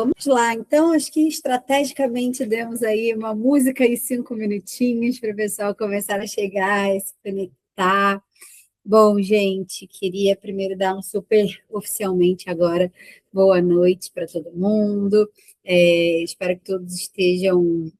Vamos lá, então acho que estrategicamente demos aí uma música e 5 minutinhos para o pessoal começar a chegar, a se conectar. Bom, gente, queria primeiro dar um super oficialmente agora boa noite para todo mundo. Espero que todos estejam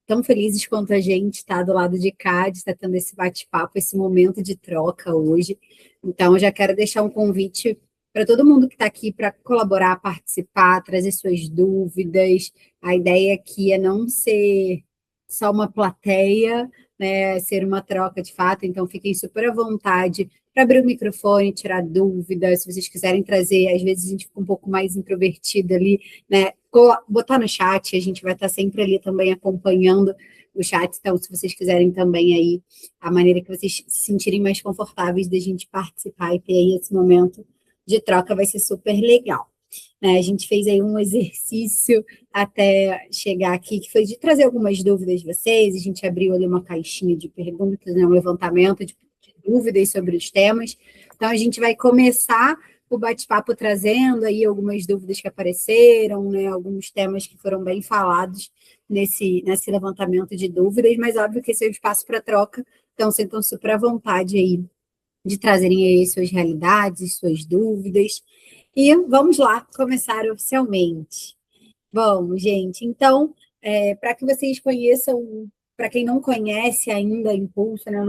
tão felizes quanto a gente está do lado de cá, de estar tendo esse bate-papo, esse momento de troca hoje. Então, eu já quero deixar um convite para todo mundo que está aqui para colaborar, participar, trazer suas dúvidas. A ideia aqui é não ser só uma plateia, né, ser uma troca de fato, então fiquem super à vontade para abrir o microfone, tirar dúvidas, se vocês quiserem trazer, às vezes a gente fica um pouco mais introvertido ali, né, botar no chat, a gente vai estar sempre ali também acompanhando o chat, então se vocês quiserem também aí, a maneira que vocês se sentirem mais confortáveis da gente participar e ter aí esse momento de troca vai ser super legal. A gente fez aí um exercício até chegar aqui, que foi de trazer algumas dúvidas de vocês, a gente abriu ali uma caixinha de perguntas, né, um levantamento de dúvidas sobre os temas, então a gente vai começar o bate-papo trazendo aí algumas dúvidas que apareceram, né, alguns temas que foram bem falados nesse levantamento de dúvidas, mas óbvio que esse é o espaço para troca, então sintam super à vontade aí de trazerem aí suas realidades, suas dúvidas, e vamos lá começar oficialmente. Bom, gente, então, para que vocês conheçam, para quem não conhece ainda a Impulso, né,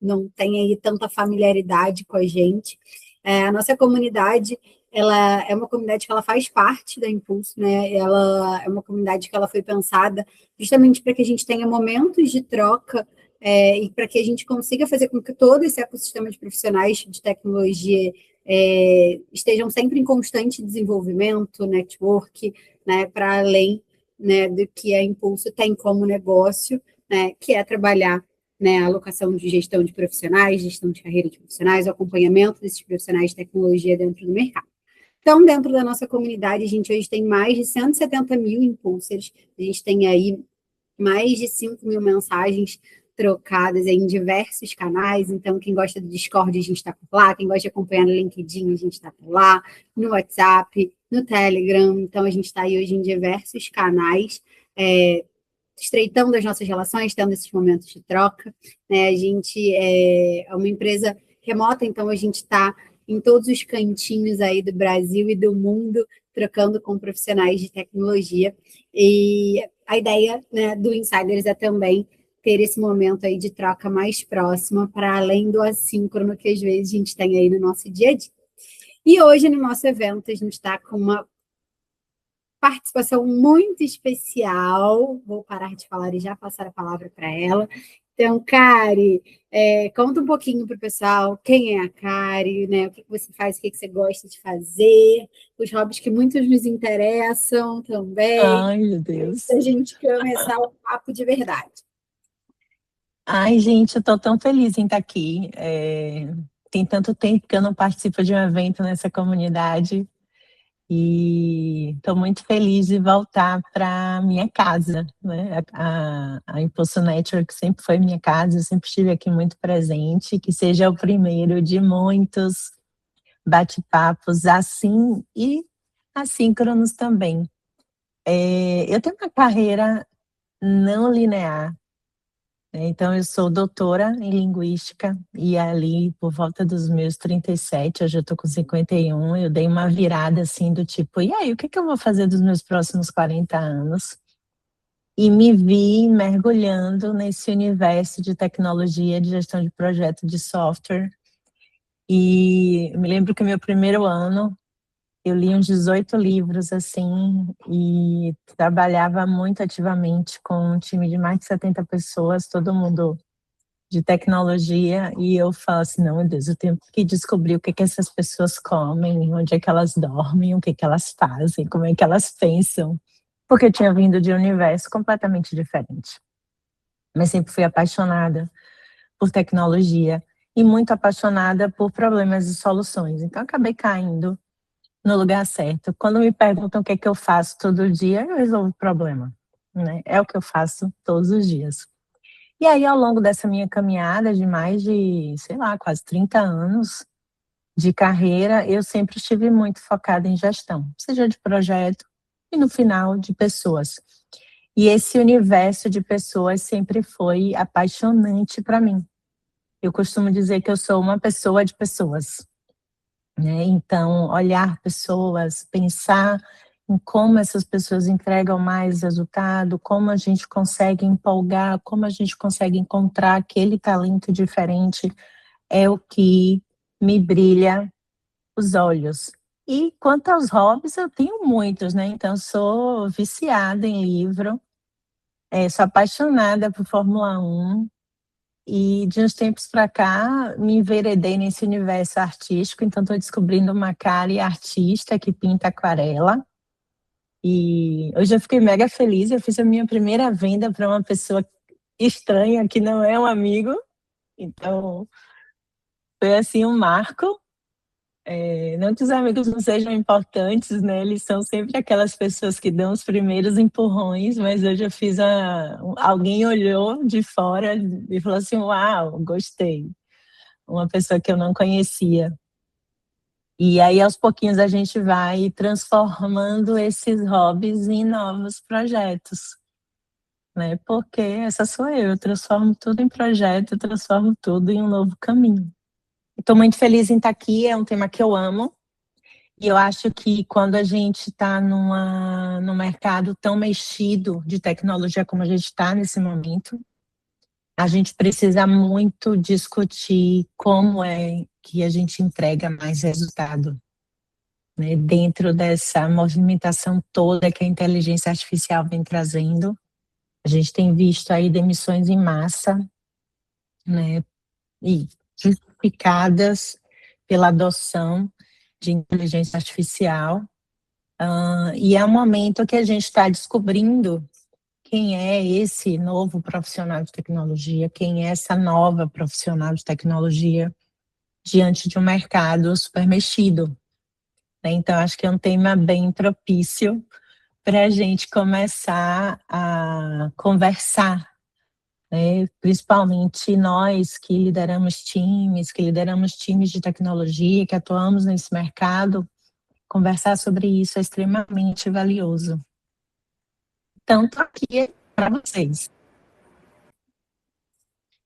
não tem aí tanta familiaridade com a gente, a nossa comunidade, ela é uma comunidade que ela faz parte da Impulso, né? Ela é uma comunidade que ela foi pensada justamente para que a gente tenha momentos de troca e para que a gente consiga fazer com que todo esse ecossistema de profissionais de tecnologia estejam sempre em constante desenvolvimento, network, né, para além, né, do que a Impulso tem como negócio, né, que é trabalhar, né, a alocação de gestão de profissionais, gestão de carreira de profissionais, o acompanhamento desses profissionais de tecnologia dentro do mercado. Então, dentro da nossa comunidade, a gente hoje tem mais de 170 mil impulsers, a gente tem aí mais de 5 mil mensagens trocadas em diversos canais, então quem gosta do Discord a gente está por lá, quem gosta de acompanhar no LinkedIn a gente está por lá, no WhatsApp, no Telegram, então a gente está aí hoje em diversos canais, estreitando as nossas relações, tendo esses momentos de troca, né? A gente é uma empresa remota, então a gente está em todos os cantinhos aí do Brasil e do mundo, trocando com profissionais de tecnologia, e a ideia, né, do Insiders é também ter esse momento aí de troca mais próxima, para além do assíncrono que às vezes a gente tem aí no nosso dia a dia. E hoje, no nosso evento, a gente está com uma participação muito especial, vou parar de falar e já passar a palavra para ela. Então, Kari, conta um pouquinho para o pessoal quem é a Kari, né? O que você faz, o que você gosta de fazer, os hobbies que muitos nos interessam também. Ai, meu Deus. A gente começar o papo de verdade. Ai, gente, eu tô tão feliz em estar aqui. Tem tanto tempo que eu não participo de um evento nessa comunidade e estou muito feliz de voltar para minha casa, né? A Impulso Network sempre foi minha casa, eu sempre estive aqui muito presente, que seja o primeiro de muitos bate-papos assim e assíncronos também. Eu tenho uma carreira não linear. Então, eu sou doutora em linguística e ali, por volta dos meus 37, hoje eu estou com 51, eu dei uma virada assim do tipo, e aí, o que eu vou fazer dos meus próximos 40 anos? E me vi mergulhando nesse universo de tecnologia, de gestão de projeto de software. E me lembro que meu primeiro ano, eu li uns 18 livros, assim, e trabalhava muito ativamente com um time de mais de 70 pessoas, todo mundo de tecnologia, e eu falo assim, não, meu Deus, eu tenho que descobrir o que essas pessoas comem, onde é que elas dormem, o que elas fazem, como é que elas pensam, porque eu tinha vindo de um universo completamente diferente. Mas sempre fui apaixonada por tecnologia e muito apaixonada por problemas e soluções, então acabei caindo no lugar certo. Quando me perguntam o que é que eu faço todo dia, eu resolvo o problema, né? É o que eu faço todos os dias. E aí, ao longo dessa minha caminhada de mais de, sei lá, quase 30 anos de carreira, eu sempre estive muito focada em gestão, seja de projeto, e no final de pessoas. E esse universo de pessoas sempre foi apaixonante para mim. Eu costumo dizer que eu sou uma pessoa de pessoas, né? Então, olhar pessoas, pensar em como essas pessoas entregam mais resultado, como a gente consegue empolgar, como a gente consegue encontrar aquele talento diferente, é o que me brilha os olhos. E quanto aos hobbies, eu tenho muitos, né? Então, sou viciada em livro, sou apaixonada por Fórmula 1, e de uns tempos para cá me enveredei nesse universo artístico, então estou descobrindo uma Kari artista que pinta aquarela. E hoje eu fiquei mega feliz, eu fiz a minha primeira venda para uma pessoa estranha que não é um amigo, então foi assim um marco. Não que os amigos não sejam importantes, né? Eles são sempre aquelas pessoas que dão os primeiros empurrões, mas hoje eu fiz alguém olhou de fora e falou assim: uau, gostei. Uma pessoa que eu não conhecia. E aí, aos pouquinhos, a gente vai transformando esses hobbies em novos projetos, né? Porque essa sou eu transformo tudo em projeto, eu transformo tudo em um novo caminho. Estou muito feliz em estar aqui, é um tema que eu amo. E eu acho que quando a gente está num mercado tão mexido de tecnologia como a gente está nesse momento, a gente precisa muito discutir como é que a gente entrega mais resultado, né? Dentro dessa movimentação toda que a inteligência artificial vem trazendo. A gente tem visto aí demissões em massa, né? E justificadas pela adoção de inteligência artificial. E é um momento que a gente está descobrindo quem é esse novo profissional de tecnologia, quem é essa nova profissional de tecnologia diante de um mercado super mexido, né? Então, acho que é um tema bem propício para a gente começar a conversar, né? Principalmente nós que lideramos times de tecnologia, que atuamos nesse mercado, conversar sobre isso é extremamente valioso. Então, estou aqui para vocês.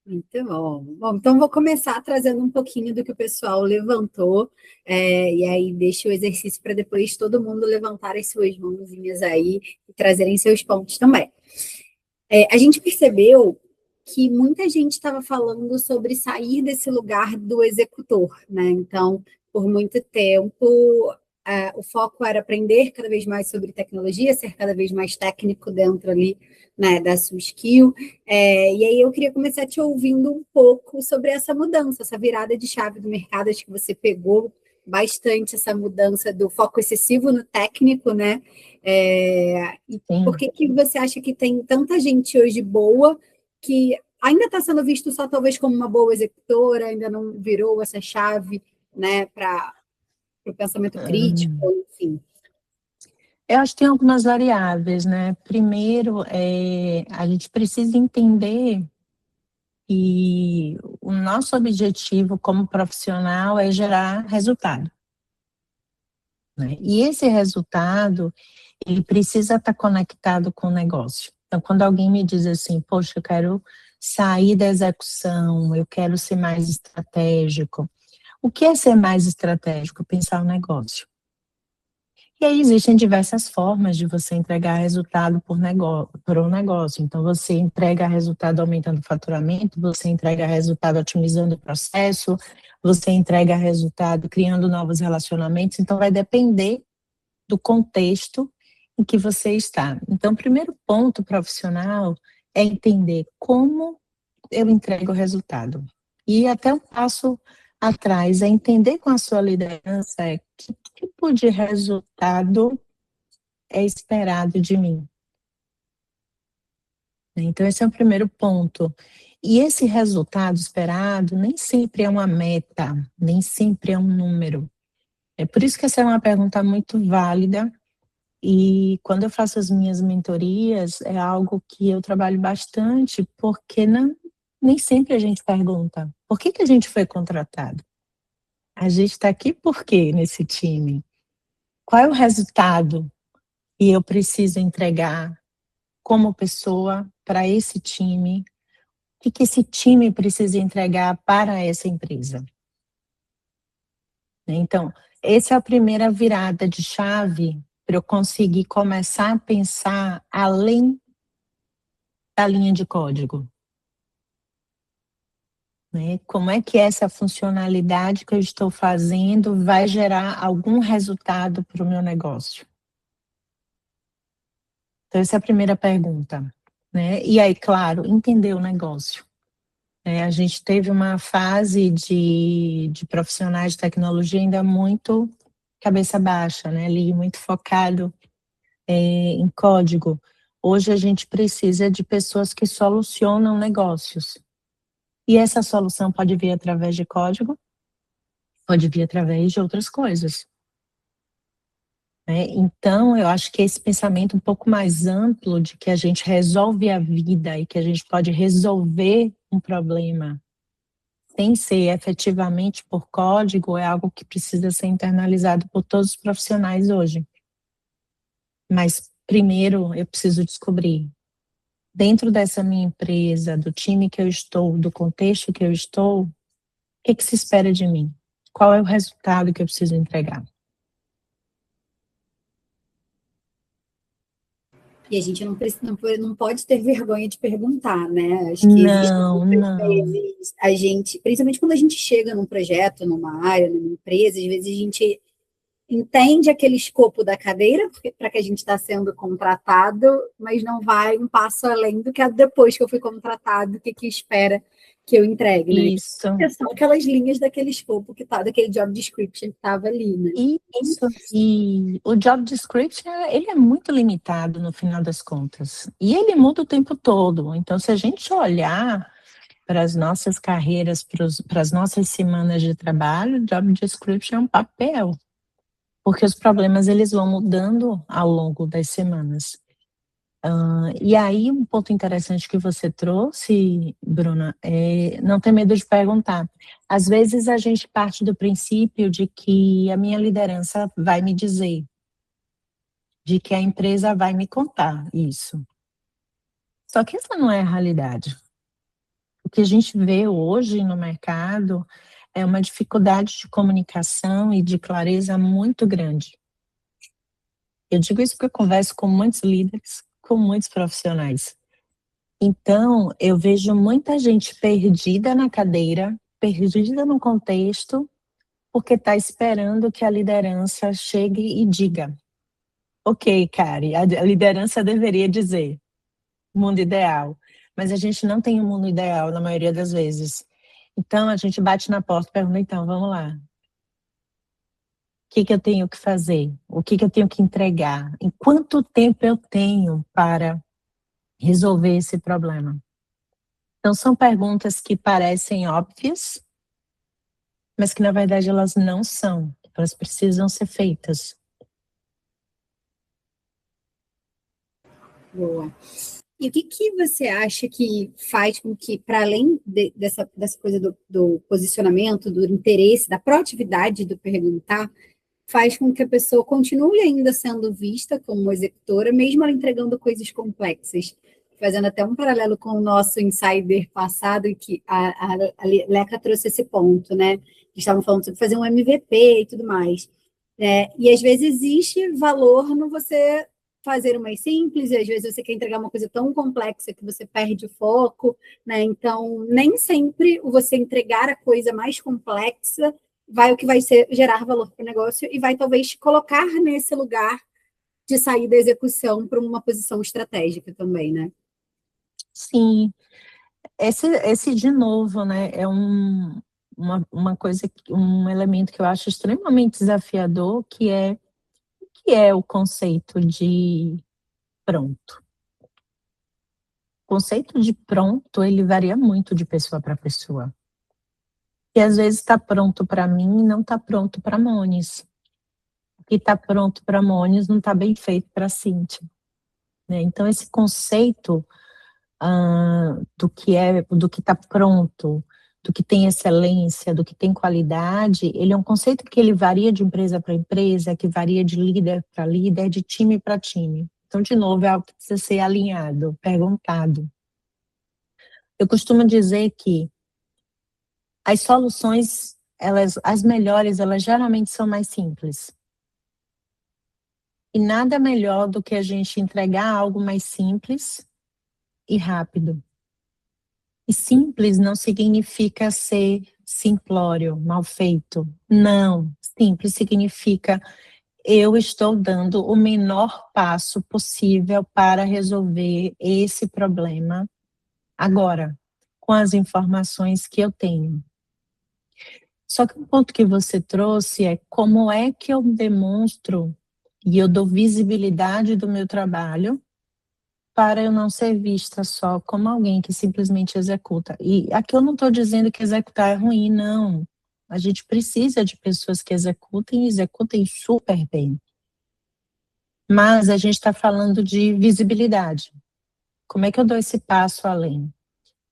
Muito bom. Bom, então vou começar trazendo um pouquinho do que o pessoal levantou, e aí deixo o exercício para depois todo mundo levantar as suas mãozinhas aí e trazerem seus pontos também. A gente percebeu que muita gente estava falando sobre sair desse lugar do executor, né? Então, por muito tempo, o foco era aprender cada vez mais sobre tecnologia, ser cada vez mais técnico dentro ali, né, da sua skill. E aí eu queria começar te ouvindo um pouco sobre essa mudança, essa virada de chave do mercado. Acho que você pegou bastante essa mudança do foco excessivo no técnico, né? E por que você acha que tem tanta gente hoje boa que ainda está sendo visto só talvez como uma boa executora, ainda não virou essa chave, né, para o pensamento crítico, enfim? Eu acho que tem algumas variáveis, né? Primeiro, a gente precisa entender que o nosso objetivo como profissional é gerar resultado, né? E esse resultado, ele precisa estar conectado com o negócio. Então, quando alguém me diz assim, poxa, eu quero sair da execução, eu quero ser mais estratégico. O que é ser mais estratégico? Pensar o negócio. E aí existem diversas formas de você entregar resultado por um negócio. Então, você entrega resultado aumentando o faturamento, você entrega resultado otimizando o processo, você entrega resultado criando novos relacionamentos. Então, vai depender do contexto em que você está. Então, o primeiro ponto profissional é entender como eu entrego o resultado. E até um passo atrás é entender com a sua liderança que tipo de resultado é esperado de mim. Então, esse é o primeiro ponto. E esse resultado esperado nem sempre é uma meta, nem sempre é um número. É por isso que essa é uma pergunta muito válida. E quando eu faço as minhas mentorias, é algo que eu trabalho bastante, porque nem sempre a gente pergunta: por que a gente foi contratado? A gente está aqui por quê nesse time? Qual é o resultado e eu preciso entregar como pessoa para esse time, o que esse time precisa entregar para essa empresa. Então, essa é a primeira virada de chave para eu conseguir começar a pensar além da linha de código. Como é que essa funcionalidade que eu estou fazendo vai gerar algum resultado para o meu negócio? Então, essa é a primeira pergunta. E aí, claro, entender o negócio. A gente teve uma fase de profissionais de tecnologia ainda muito cabeça baixa, ali muito focado em código. Hoje a gente precisa de pessoas que solucionam negócios. E essa solução pode vir através de código, pode vir através de outras coisas. Então, eu acho que esse pensamento um pouco mais amplo de que a gente resolve a vida e que a gente pode resolver um problema sem ser efetivamente por código é algo que precisa ser internalizado por todos os profissionais hoje. Mas, primeiro, eu preciso descobrir, dentro dessa minha empresa, do time que eu estou, do contexto que eu estou, o que se espera de mim? Qual é o resultado que eu preciso entregar? E a gente não pode ter vergonha de perguntar, né? Acho que existem Não. vezes a gente, principalmente quando a gente chega num projeto, numa área, numa empresa, às vezes a gente entende aquele escopo da cadeira para que a gente está sendo contratado, mas não vai um passo além do que depois que eu fui contratado, o que espera que eu entregue, né? Isso. São aquelas linhas daquele escopo que tá, daquele job description que estava ali, né? Isso. E o job description, ele é muito limitado no final das contas. E ele muda o tempo todo. Então, se a gente olhar para as nossas carreiras, para as nossas semanas de trabalho, job description é um papel. Porque os problemas, eles vão mudando ao longo das semanas. E aí, um ponto interessante que você trouxe, Bruna, é não ter medo de perguntar. Às vezes a gente parte do princípio de que a minha liderança vai me dizer, de que a empresa vai me contar isso. Só que essa não é a realidade. O que a gente vê hoje no mercado é uma dificuldade de comunicação e de clareza muito grande. Eu digo isso porque eu converso com muitos líderes, com muitos profissionais. Então, eu vejo muita gente perdida na cadeira, perdida no contexto, porque está esperando que a liderança chegue e diga: ok, Kari, a liderança deveria dizer, mundo ideal. Mas a gente não tem um mundo ideal na maioria das vezes. Então, a gente bate na porta e pergunta: então, vamos lá. O que eu tenho que fazer? O que eu tenho que entregar? Em quanto tempo eu tenho para resolver esse problema? Então, são perguntas que parecem óbvias, mas que, na verdade, elas não são. Elas precisam ser feitas. Boa. E o que você acha que faz com que, para além dessa coisa do posicionamento, do interesse, da proatividade do perguntar, faz com que a pessoa continue ainda sendo vista como executora, mesmo ela entregando coisas complexas? Fazendo até um paralelo com o nosso insider passado, e que a Leca trouxe esse ponto, né? Eles estavam falando sobre fazer um MVP e tudo mais. E às vezes existe valor no você fazer o mais simples, e às vezes você quer entregar uma coisa tão complexa que você perde o foco, né? Então, nem sempre o você entregar a coisa mais complexa vai o que vai gerar valor para o negócio e vai talvez colocar nesse lugar de sair da execução para uma posição estratégica também, né? Sim. Esse de novo, né, é uma coisa, um elemento que eu acho extremamente desafiador, que é o conceito de pronto. O conceito de pronto, ele varia muito de pessoa para pessoa. E às vezes está pronto para mim e não está pronto para Mones. O que está pronto para Mones não está bem feito para Cíntia. Então, esse conceito do que está pronto, do que tem excelência, do que tem qualidade, ele é um conceito que ele varia de empresa para empresa, que varia de líder para líder, de time para time. Então, de novo, é algo que precisa ser alinhado, perguntado. Eu costumo dizer que as soluções, as melhores, elas geralmente são mais simples. E nada melhor do que a gente entregar algo mais simples e rápido. E simples não significa ser simplório, mal feito. Não. Simples significa eu estou dando o menor passo possível para resolver esse problema agora, com as informações que eu tenho. Só que o ponto que você trouxe é como é que eu demonstro e eu dou visibilidade do meu trabalho para eu não ser vista só como alguém que simplesmente executa. E aqui eu não estou dizendo que executar é ruim, não. A gente precisa de pessoas que executem e executem super bem. Mas a gente está falando de visibilidade. Como é que eu dou esse passo além?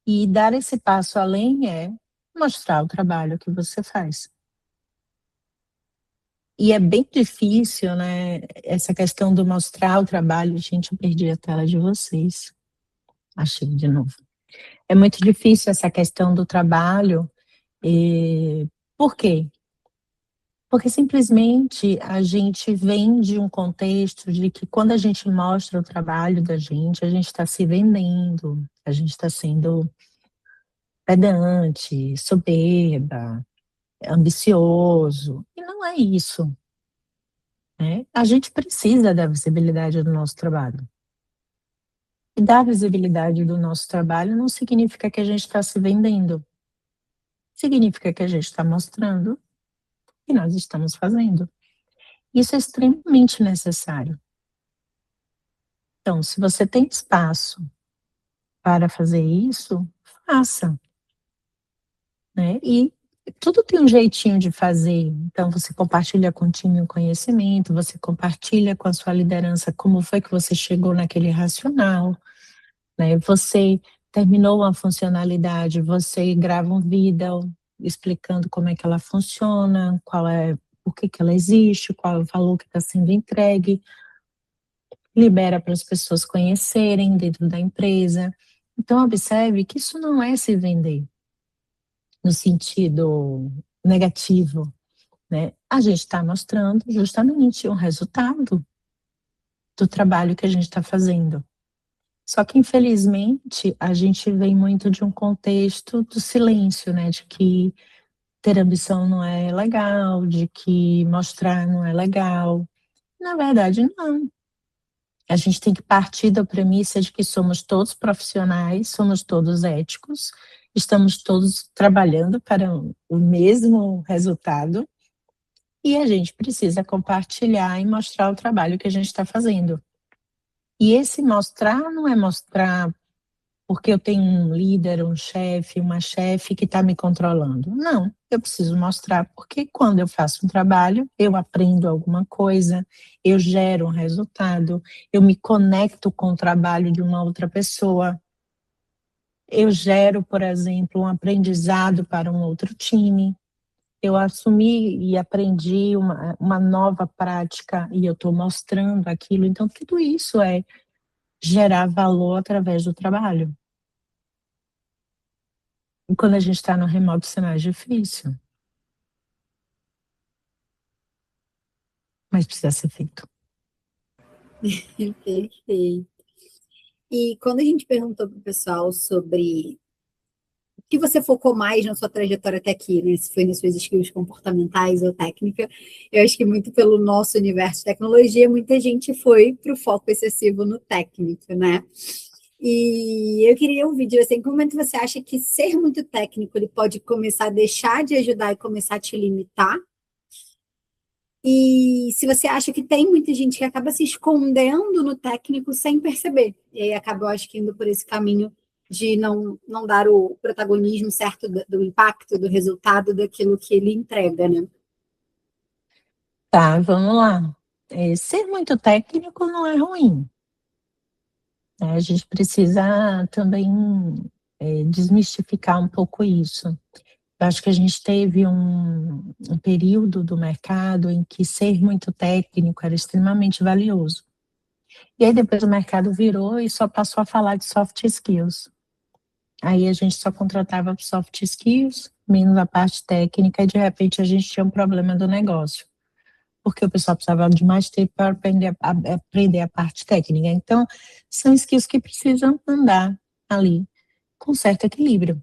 E dar esse passo além é mostrar o trabalho que você faz. E é bem difícil, né, essa questão do mostrar o trabalho. Gente, eu perdi a tela de vocês. Achei de novo. É muito difícil essa questão do trabalho. Por quê? Porque simplesmente a gente vem de um contexto de que quando a gente mostra o trabalho da gente, a gente está se vendendo, a gente está sendo pedante, soberba, ambicioso. E não é isso, né? A gente precisa da visibilidade do nosso trabalho. E dar visibilidade do nosso trabalho não significa que a gente está se vendendo. Significa que a gente está mostrando o que nós estamos fazendo. Isso é extremamente necessário. Então, se você tem espaço para fazer isso, faça, né? E tudo tem um jeitinho de fazer. Então, você compartilha com o time o conhecimento, você compartilha com a sua liderança como foi que você chegou naquele racional, né? Você terminou uma funcionalidade, você grava um vídeo explicando como é que ela funciona, por que que ela existe, qual é o valor que está sendo entregue, libera para as pessoas conhecerem dentro da empresa. Então, observe que isso não é se vender no sentido negativo, né? A gente está mostrando justamente o resultado do trabalho que a gente está fazendo. Só que, infelizmente, a gente vem muito de um contexto do silêncio, né? De que ter ambição não é legal, de que mostrar não é legal. Na verdade, não. A gente tem que partir da premissa de que somos todos profissionais, somos todos éticos, estamos todos trabalhando para o mesmo resultado e a gente precisa compartilhar e mostrar o trabalho que a gente está fazendo. E esse mostrar não é mostrar porque eu tenho um líder, um chefe, uma chefe que está me controlando. Não, eu preciso mostrar porque quando eu faço um trabalho, eu aprendo alguma coisa, eu gero um resultado, eu me conecto com o trabalho de uma outra pessoa, eu gero, por exemplo, um aprendizado para um outro time, eu assumi e aprendi uma nova prática e eu estou mostrando aquilo. Então, tudo isso é gerar valor através do trabalho. E quando a gente está no remoto, isso é mais difícil. Mas precisa ser feito. Perfeito. E quando a gente perguntou para o pessoal sobre o que você focou mais na sua trajetória até aqui, né? Se foi nas suas skills comportamentais ou técnica, eu acho que muito pelo nosso universo de tecnologia, muita gente foi para o foco excessivo no técnico, né? E eu queria ouvir de você, em que momento você acha que ser muito técnico ele pode começar a deixar de ajudar e começar a te limitar? E se você acha que tem muita gente que acaba se escondendo no técnico sem perceber, e aí acaba, eu acho que indo por esse caminho de não dar o protagonismo certo do impacto, do resultado daquilo que ele entrega, né? Tá, vamos lá. Ser muito técnico não é ruim, né? A gente precisa também desmistificar um pouco isso. Eu acho que a gente teve um período do mercado em que ser muito técnico era extremamente valioso. E aí depois o mercado virou e só passou a falar de soft skills. Aí a gente só contratava soft skills, menos a parte técnica, e de repente a gente tinha um problema do negócio, porque o pessoal precisava de mais tempo para aprender a parte técnica. Então, são skills que precisam andar ali com certo equilíbrio,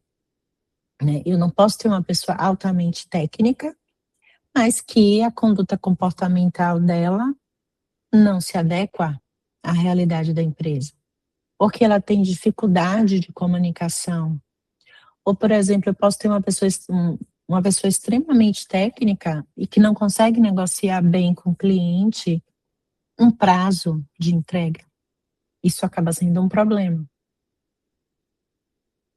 né? Eu não posso ter uma pessoa altamente técnica, mas que a conduta comportamental dela não se adequa à realidade da empresa, ou que ela tem dificuldade de comunicação. Ou, por exemplo, eu posso ter uma pessoa extremamente técnica e que não consegue negociar bem com o cliente um prazo de entrega. Isso acaba sendo um problema.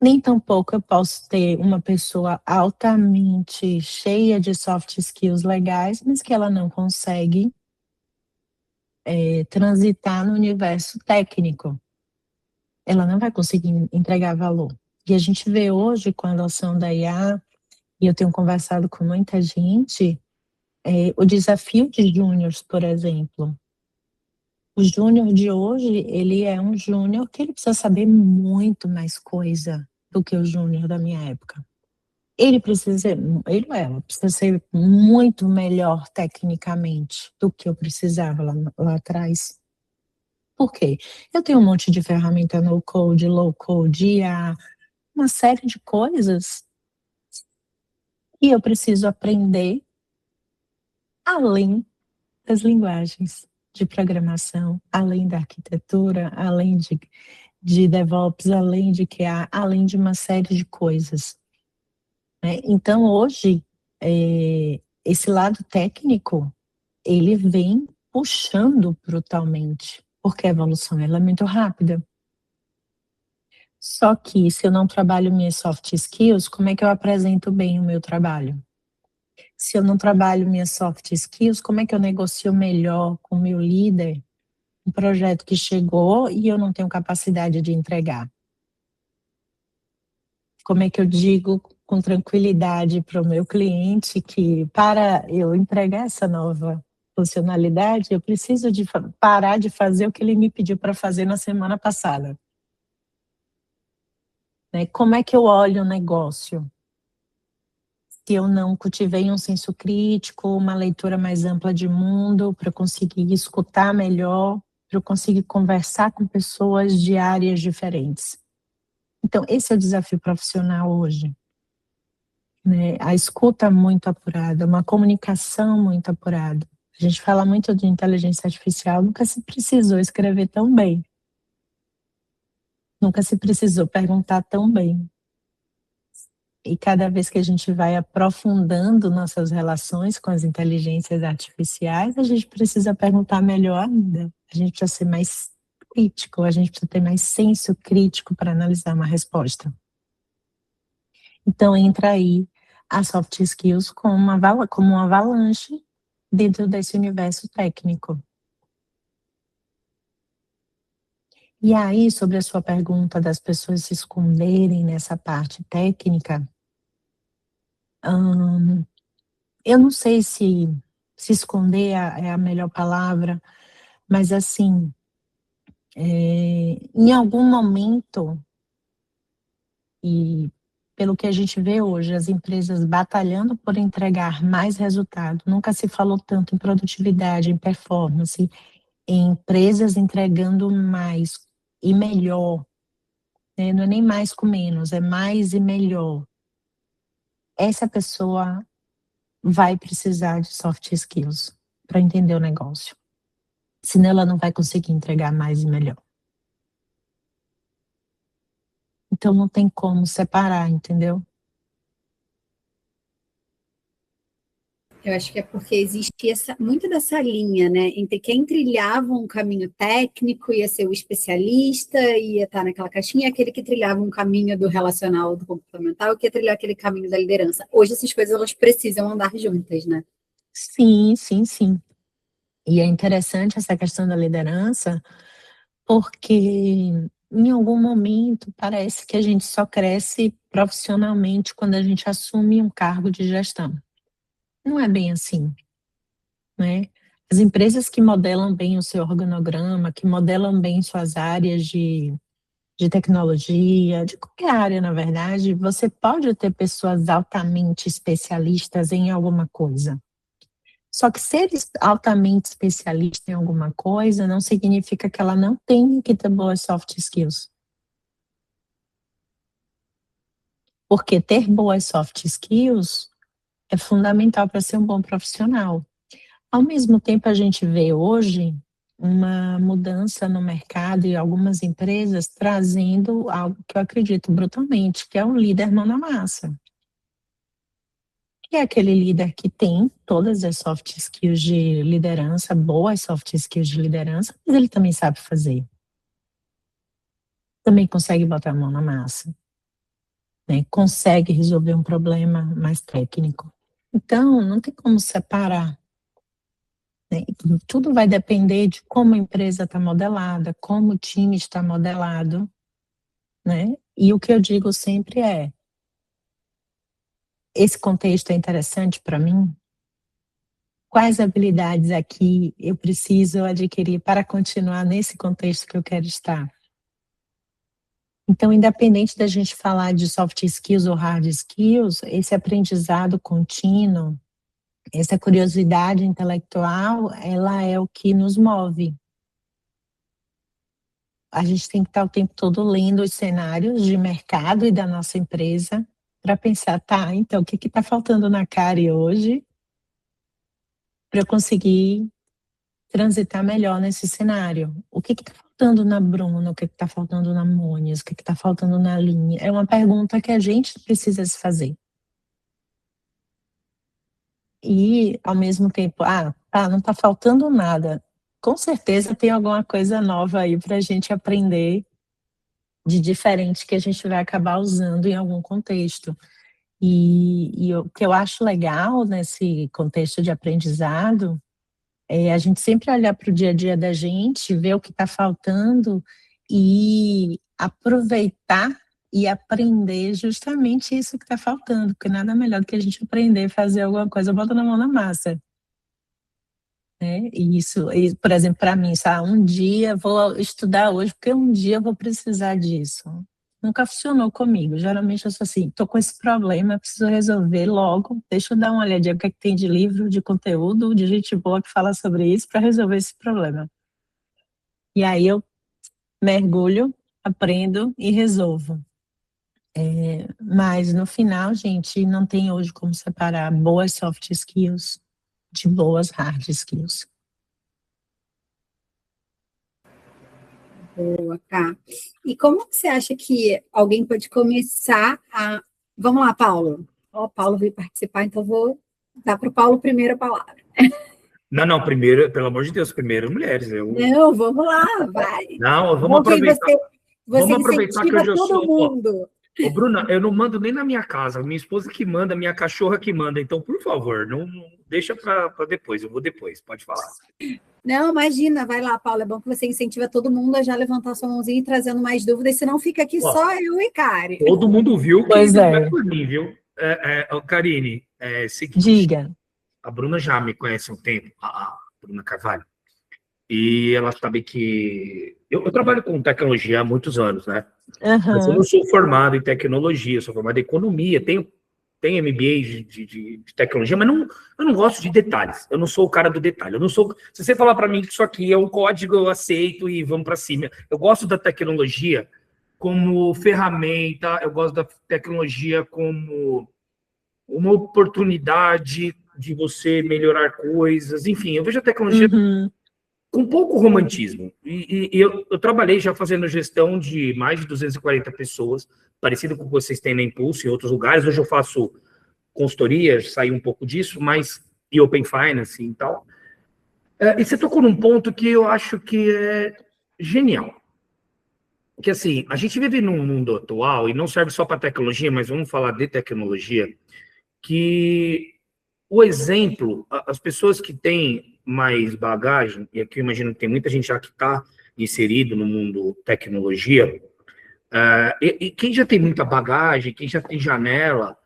Nem tampouco eu posso ter uma pessoa altamente cheia de soft skills legais, mas que ela não consegue transitar no universo técnico. Ela não vai conseguir entregar valor. E a gente vê hoje, com a adoção da IA, e eu tenho conversado com muita gente, o desafio de júniors, por exemplo. O júnior de hoje, ele é um júnior que ele precisa saber muito mais coisa do que o júnior da minha época. Ela precisa ser muito melhor tecnicamente do que eu precisava lá atrás. Por quê? Eu tenho um monte de ferramenta no code, low code, IA, uma série de coisas e eu preciso aprender além das linguagens de programação, além da arquitetura, além de DevOps, além de QA, além de uma série de coisas, né? Então, hoje, esse lado técnico, ele vem puxando brutalmente, porque a evolução ela é muito rápida. Só que, se eu não trabalho minhas soft skills, como é que eu apresento bem o meu trabalho? Se eu não trabalho minhas soft skills, como é que eu negocio melhor com o meu líder um projeto que chegou e eu não tenho capacidade de entregar? Como é que eu digo com tranquilidade para o meu cliente que para eu entregar essa nova funcionalidade, eu preciso de parar de fazer o que ele me pediu para fazer na semana passada? Né? Como é que eu olho o negócio? Se eu não cultivei um senso crítico, uma leitura mais ampla de mundo, para eu conseguir escutar melhor, para eu conseguir conversar com pessoas de áreas diferentes. Então, esse é o desafio profissional hoje, né? A escuta muito apurada, uma comunicação muito apurada. A gente fala muito de inteligência artificial, nunca se precisou escrever tão bem. Nunca se precisou perguntar tão bem. E cada vez que a gente vai aprofundando nossas relações com as inteligências artificiais, a gente precisa perguntar melhor ainda. A gente precisa ser mais crítico, a gente precisa ter mais senso crítico para analisar uma resposta. Então, entra aí a soft skills como uma avalanche dentro desse universo técnico. E aí, sobre a sua pergunta das pessoas se esconderem nessa parte técnica, eu não sei se esconder é a melhor palavra, mas assim, em algum momento, e pelo que a gente vê hoje, as empresas batalhando por entregar mais resultado, nunca se falou tanto em produtividade, em performance, em empresas entregando mais e melhor, né? Não é nem mais com menos, é mais e melhor. Essa pessoa vai precisar de soft skills para entender o negócio. Senão ela não vai conseguir entregar mais e melhor. Então não tem como separar, entendeu? Eu acho que é porque existia muito dessa linha, né? Entre quem trilhava um caminho técnico, ia ser o especialista, ia estar naquela caixinha, e aquele que trilhava um caminho do relacional, do comportamental, que ia trilhar aquele caminho da liderança. Hoje essas coisas elas precisam andar juntas, né? Sim, sim, sim. E é interessante essa questão da liderança, porque em algum momento, parece que a gente só cresce profissionalmente quando a gente assume um cargo de gestão. Não é bem assim, né? As empresas que modelam bem o seu organograma, que modelam bem suas áreas de tecnologia, de qualquer área, na verdade, você pode ter pessoas altamente especialistas em alguma coisa. Só que ser altamente especialista em alguma coisa não significa que ela não tem que ter boas soft skills. Porque ter boas soft skills é fundamental para ser um bom profissional. Ao mesmo tempo, a gente vê hoje uma mudança no mercado e algumas empresas trazendo algo que eu acredito brutalmente, que é o líder mão na massa. Que é aquele líder que tem todas as soft skills de liderança, boas soft skills de liderança, mas ele também sabe fazer. Também consegue botar a mão na massa, né? Consegue resolver um problema mais técnico. Então, não tem como separar, né? Tudo vai depender de como a empresa está modelada, como o time está modelado, né? E o que eu digo sempre é, esse contexto é interessante para mim? Quais habilidades aqui eu preciso adquirir para continuar nesse contexto que eu quero estar? Então, independente da gente falar de soft skills ou hard skills, esse aprendizado contínuo, essa curiosidade intelectual, ela é o que nos move. A gente tem que estar o tempo todo lendo os cenários de mercado e da nossa empresa para pensar, tá, então, o que está faltando na Cari hoje para eu conseguir transitar melhor nesse cenário? O que está faltando na Bruna? O que está faltando na Mônica? O que está faltando na linha? É uma pergunta que a gente precisa se fazer. E, ao mesmo tempo, tá, não está faltando nada. Com certeza tem alguma coisa nova aí para a gente aprender de diferente que a gente vai acabar usando em algum contexto. E o que eu acho legal nesse contexto de aprendizado é a gente sempre olhar para o dia a dia da gente, ver o que está faltando e aproveitar e aprender justamente isso que está faltando, porque nada melhor do que a gente aprender a fazer alguma coisa, bota na mão na massa. Né? E, por exemplo, para mim, sabe, um dia vou estudar hoje, porque um dia eu vou precisar disso. Nunca funcionou comigo. Geralmente eu sou assim, estou com esse problema, preciso resolver logo. Deixa eu dar uma olhadinha o que é que tem de livro, de conteúdo, de gente boa que fala sobre isso para resolver esse problema. E aí eu mergulho, aprendo e resolvo. Mas no final, gente, não tem hoje como separar boas soft skills de boas hard skills. Boa, tá. E como você acha que alguém pode começar a... Vamos lá, Paulo. Ó, o Paulo veio participar, então vou dar para o Paulo primeiro a palavra. Não, primeiro, pelo amor de Deus, primeiro mulheres. Não, vamos lá, vai. Não, vamos Bom que aproveitar. você Vamos aproveitar que incentiva hoje eu todo sou. mundo. Ô, Bruna, eu não mando nem na minha casa, minha esposa que manda, minha cachorra que manda. Então, por favor, não deixa para depois, eu vou depois, pode falar. Não, imagina, vai lá, Paulo. É bom que você incentiva todo mundo a já levantar sua mãozinha e trazendo mais dúvidas, senão fica aqui só eu e Kari. Todo mundo viu que Pois não é. é por mim, viu? Karine, seguinte, Diga. a Bruna já me conhece há um tempo, a Bruna Carvalho, e ela sabe que eu trabalho com tecnologia há muitos anos, né? Mas eu não sou formado em tecnologia, sou formado em economia, tenho MBA de tecnologia, mas eu não gosto de detalhes. Eu não sou o cara do detalhe. Eu não sou. Se você falar para mim que isso aqui é um código, eu aceito e vamos para cima. Eu gosto da tecnologia como ferramenta, eu gosto da tecnologia como uma oportunidade de você melhorar coisas. Enfim, eu vejo a tecnologia com pouco romantismo. E eu trabalhei já fazendo gestão de mais de 240 pessoas, parecido com o que vocês têm na Impulso em outros lugares. Hoje eu faço consultoria, saí um pouco disso, mas e Open Finance e tal. E você tocou num ponto que eu acho que é genial. Que assim, a gente vive num mundo atual, e não serve só para tecnologia, mas vamos falar de tecnologia, que o exemplo, as pessoas que têm mais bagagem, e aqui eu imagino que tem muita gente já que está inserido no mundo tecnologia, e quem já tem muita bagagem, quem já tem janela,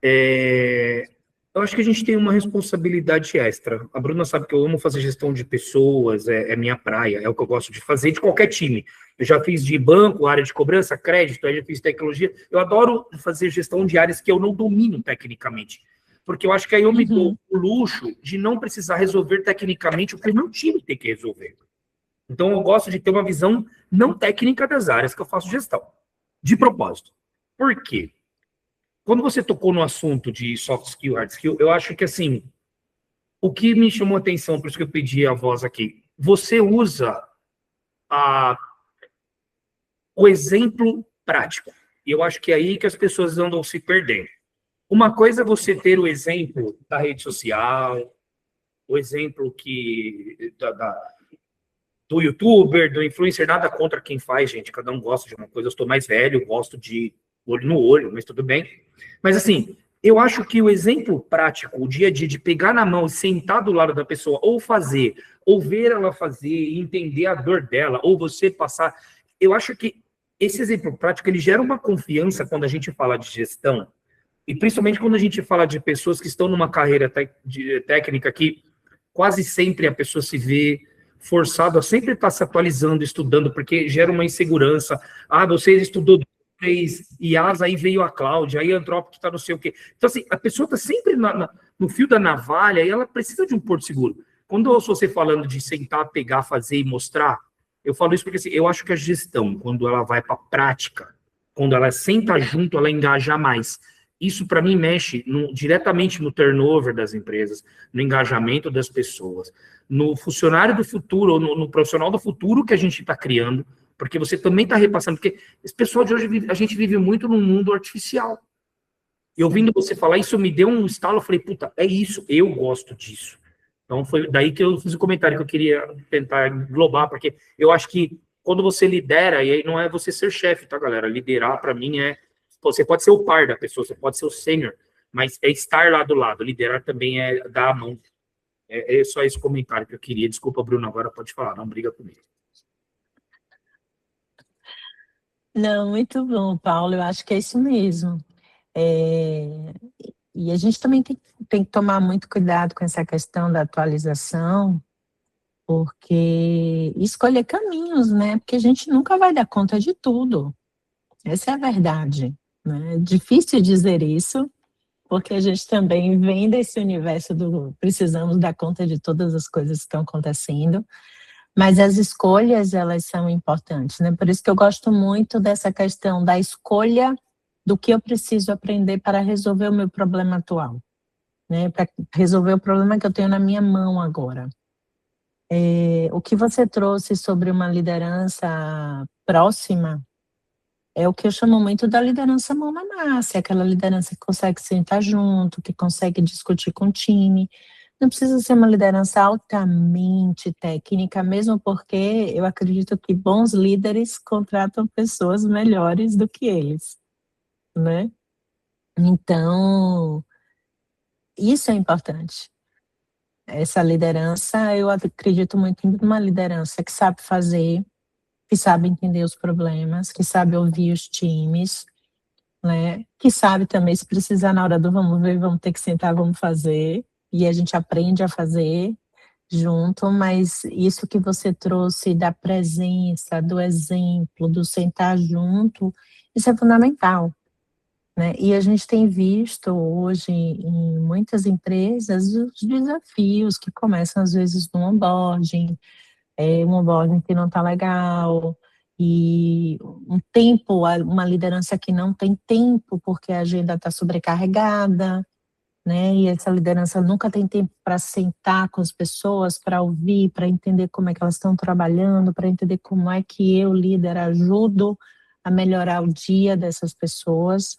eu acho que a gente tem uma responsabilidade extra. A Bruna sabe que eu amo fazer gestão de pessoas, é minha praia, é o que eu gosto de fazer de qualquer time. Eu já fiz de banco, área de cobrança, crédito, aí já fiz tecnologia. Eu adoro fazer gestão de áreas que eu não domino tecnicamente, porque eu acho que aí eu me dou o luxo de não precisar resolver tecnicamente o que o meu time tem que resolver. Então eu gosto de ter uma visão não técnica das áreas que eu faço gestão, de propósito. Por quê? Quando você tocou no assunto de soft skill, hard skill, eu acho que, assim, o que me chamou a atenção, por isso que eu pedi a voz aqui, você usa o exemplo prático. E eu acho que é aí que as pessoas andam se perdendo. Uma coisa é você ter o exemplo da rede social, o exemplo do youtuber, do influencer, nada contra quem faz, gente, cada um gosta de uma coisa. Eu estou mais velho, gosto de olho no olho, mas tudo bem. Mas, assim, eu acho que o exemplo prático, o dia a dia, de pegar na mão e sentar do lado da pessoa, ou fazer, ou ver ela fazer, e entender a dor dela, ou você passar, eu acho que esse exemplo prático, ele gera uma confiança quando a gente fala de gestão, e principalmente quando a gente fala de pessoas que estão numa carreira técnica que quase sempre a pessoa se vê forçado a sempre estar se atualizando, estudando, porque gera uma insegurança. Você estudou 3 IAs, aí veio a Cláudia, aí a Anthropic está não sei o quê. Então, assim, a pessoa está sempre no fio da navalha e ela precisa de um porto seguro. Quando eu ouço você falando de sentar, pegar, fazer e mostrar, eu falo isso porque, assim, eu acho que a gestão, quando ela vai para a prática, quando ela senta junto, ela engaja mais. Isso, para mim, mexe diretamente no turnover das empresas, no engajamento das pessoas, no funcionário do futuro, ou no profissional do futuro que a gente está criando, porque você também está repassando, porque esse pessoal de hoje, a gente vive muito num mundo artificial. E ouvindo você falar, isso me deu um estalo, eu falei, puta, é isso, eu gosto disso. Então, foi daí que eu fiz o comentário que eu queria tentar englobar, porque eu acho que quando você lidera, e aí não é você ser chefe, tá, galera? Liderar, para mim, você pode ser o par da pessoa, você pode ser o sênior, mas é estar lá do lado. Liderar também é dar a mão. É só esse comentário que eu queria. Desculpa, Bruno, agora pode falar, não briga comigo. Não, muito bom, Paulo. Eu acho que é isso mesmo. E a gente também tem que tomar muito cuidado com essa questão da atualização, porque escolher caminhos, né? Porque a gente nunca vai dar conta de tudo. Essa é a verdade, né? É difícil dizer isso, porque a gente também vem desse universo do precisamos dar conta de todas as coisas que estão acontecendo, mas as escolhas, elas são importantes, né? Por isso que eu gosto muito dessa questão da escolha do que eu preciso aprender para resolver o meu problema atual, né? Para resolver o problema que eu tenho na minha mão agora. O que você trouxe sobre uma liderança próxima é o que eu chamo muito da liderança mão na massa, aquela liderança que consegue sentar junto, que consegue discutir com o time. Não precisa ser uma liderança altamente técnica, mesmo porque eu acredito que bons líderes contratam pessoas melhores do que eles, né? Então, isso é importante. Essa liderança, eu acredito muito em uma liderança que sabe fazer, que sabe entender os problemas, que sabe ouvir os times, né? Que sabe também, se precisar na hora do vamos ver, vamos ter que sentar, vamos fazer, e a gente aprende a fazer junto, mas isso que você trouxe da presença, do exemplo, do sentar junto, isso é fundamental, né? E a gente tem visto hoje em muitas empresas os desafios que começam às vezes no onboarding, um onboarding que não está legal, e uma liderança que não tem tempo porque a agenda está sobrecarregada, né? E essa liderança nunca tem tempo para sentar com as pessoas, para ouvir, para entender como é que elas estão trabalhando, para entender como é que eu, líder, ajudo a melhorar o dia dessas pessoas.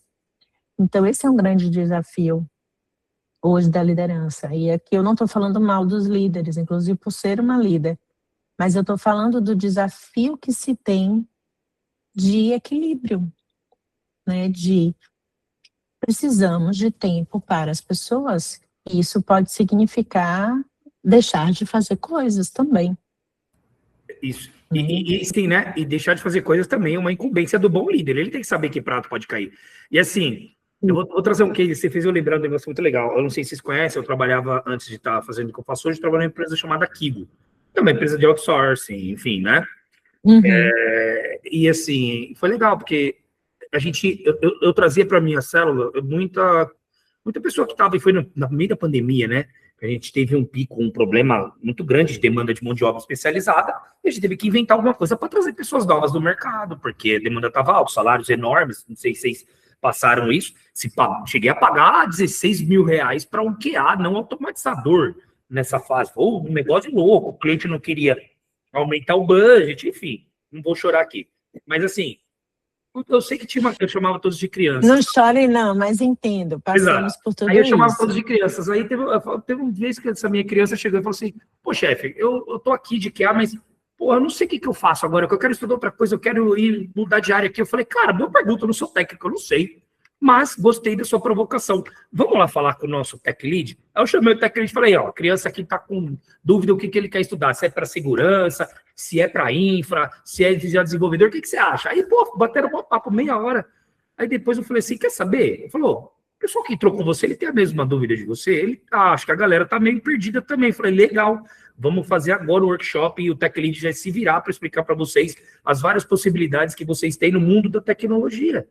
Então, esse é um grande desafio hoje da liderança. E aqui eu não estou falando mal dos líderes, inclusive por ser uma líder, mas eu estou falando do desafio que se tem de equilíbrio, né? Precisamos de tempo para as pessoas. E isso pode significar deixar de fazer coisas também. Isso. E sim, né? E deixar de fazer coisas também é uma incumbência do bom líder. Ele tem que saber que prato pode cair. E assim, eu vou trazer um case. Você fez eu lembrar de um negócio muito legal. Eu não sei se vocês conhecem, eu trabalhava, antes de estar fazendo o que eu faço hoje, eu trabalhava numa empresa chamada Kigo. É uma empresa de outsourcing, enfim, né? E assim, foi legal, porque eu trazia para minha célula muita pessoa que estava, e foi na meio da pandemia, né? A gente teve um pico, um problema muito grande de demanda de mão de obra especializada, e a gente teve que inventar alguma coisa para trazer pessoas novas do mercado, porque a demanda estava alta, salários enormes, não sei se vocês passaram isso, cheguei a pagar R$16.000 para um QA não automatizador nessa fase. Foi um negócio louco, o cliente não queria aumentar o budget, enfim, não vou chorar aqui. Mas assim, eu sei que eu chamava todos de crianças. Não chore não, mas entendo, passamos por tudo isso. Aí eu chamava todos de crianças. Aí teve uma vez que essa minha criança chegou e falou assim, pô, chefe, eu tô aqui de QA, mas, pô, eu não sei o que eu faço agora, eu quero estudar outra coisa, eu quero ir mudar de área aqui. Eu falei, cara, boa pergunta, eu não sou técnico, eu não sei. Mas gostei da sua provocação. Vamos lá falar com o nosso tech lead? Aí eu chamei o tech lead e falei, ó, a criança aqui tá com dúvida o que ele quer estudar, se é para segurança, se é para infra, se é de desenvolvedor, o que você acha? Aí, pô, bateram um papo meia hora. Aí depois eu falei assim, quer saber? Ele falou, o pessoal que entrou com você, ele tem a mesma dúvida de você? Ele acho que a galera tá meio perdida também. Eu falei, legal, vamos fazer agora o workshop e o tech lead já se virar para explicar para vocês as várias possibilidades que vocês têm no mundo da tecnologia.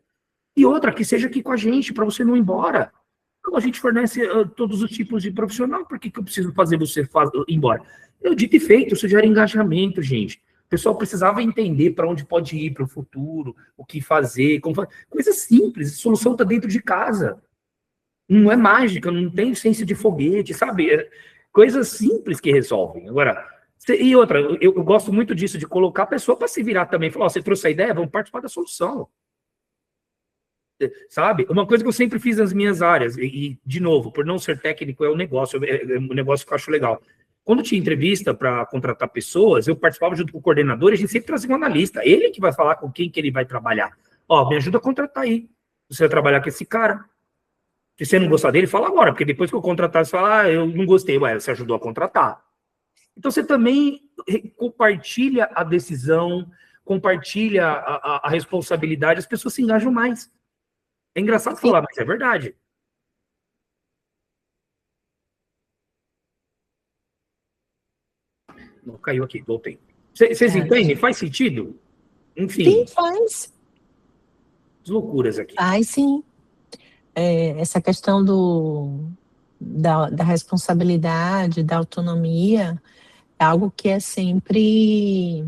E outra, que seja aqui com a gente, para você não ir embora. Então, a gente fornece todos os tipos de profissional, por que eu preciso fazer você ir embora? Eu dito e feito, isso gera engajamento, gente. O pessoal precisava entender para onde pode ir para o futuro, o que fazer, como fazer. Coisa simples, a solução está dentro de casa. Não é mágica, não tem ciência de foguete, sabe? Coisas simples que resolvem. Agora, e outra, eu gosto muito disso, de colocar a pessoa para se virar também. Falar, você trouxe a ideia, vamos participar da solução. Sabe? Uma coisa que eu sempre fiz nas minhas áreas, e de novo, por não ser técnico, é um negócio que eu acho legal. Quando tinha entrevista para contratar pessoas, eu participava junto com o coordenador e a gente sempre trazia um analista. Ele que vai falar com quem que ele vai trabalhar. Ó, me ajuda a contratar aí. Você vai trabalhar com esse cara. Se você não gostar dele, fala agora, porque depois que eu contratar, você fala, eu não gostei. Ué, você ajudou a contratar. Então, você também compartilha a decisão, compartilha a responsabilidade, as pessoas se engajam mais. É engraçado falar, mas é verdade. Não, caiu aqui, voltei. Vocês entendem? Faz sentido? Enfim. Sim, faz. Loucuras aqui. Faz, sim. Essa questão da responsabilidade, da autonomia, é algo que é sempre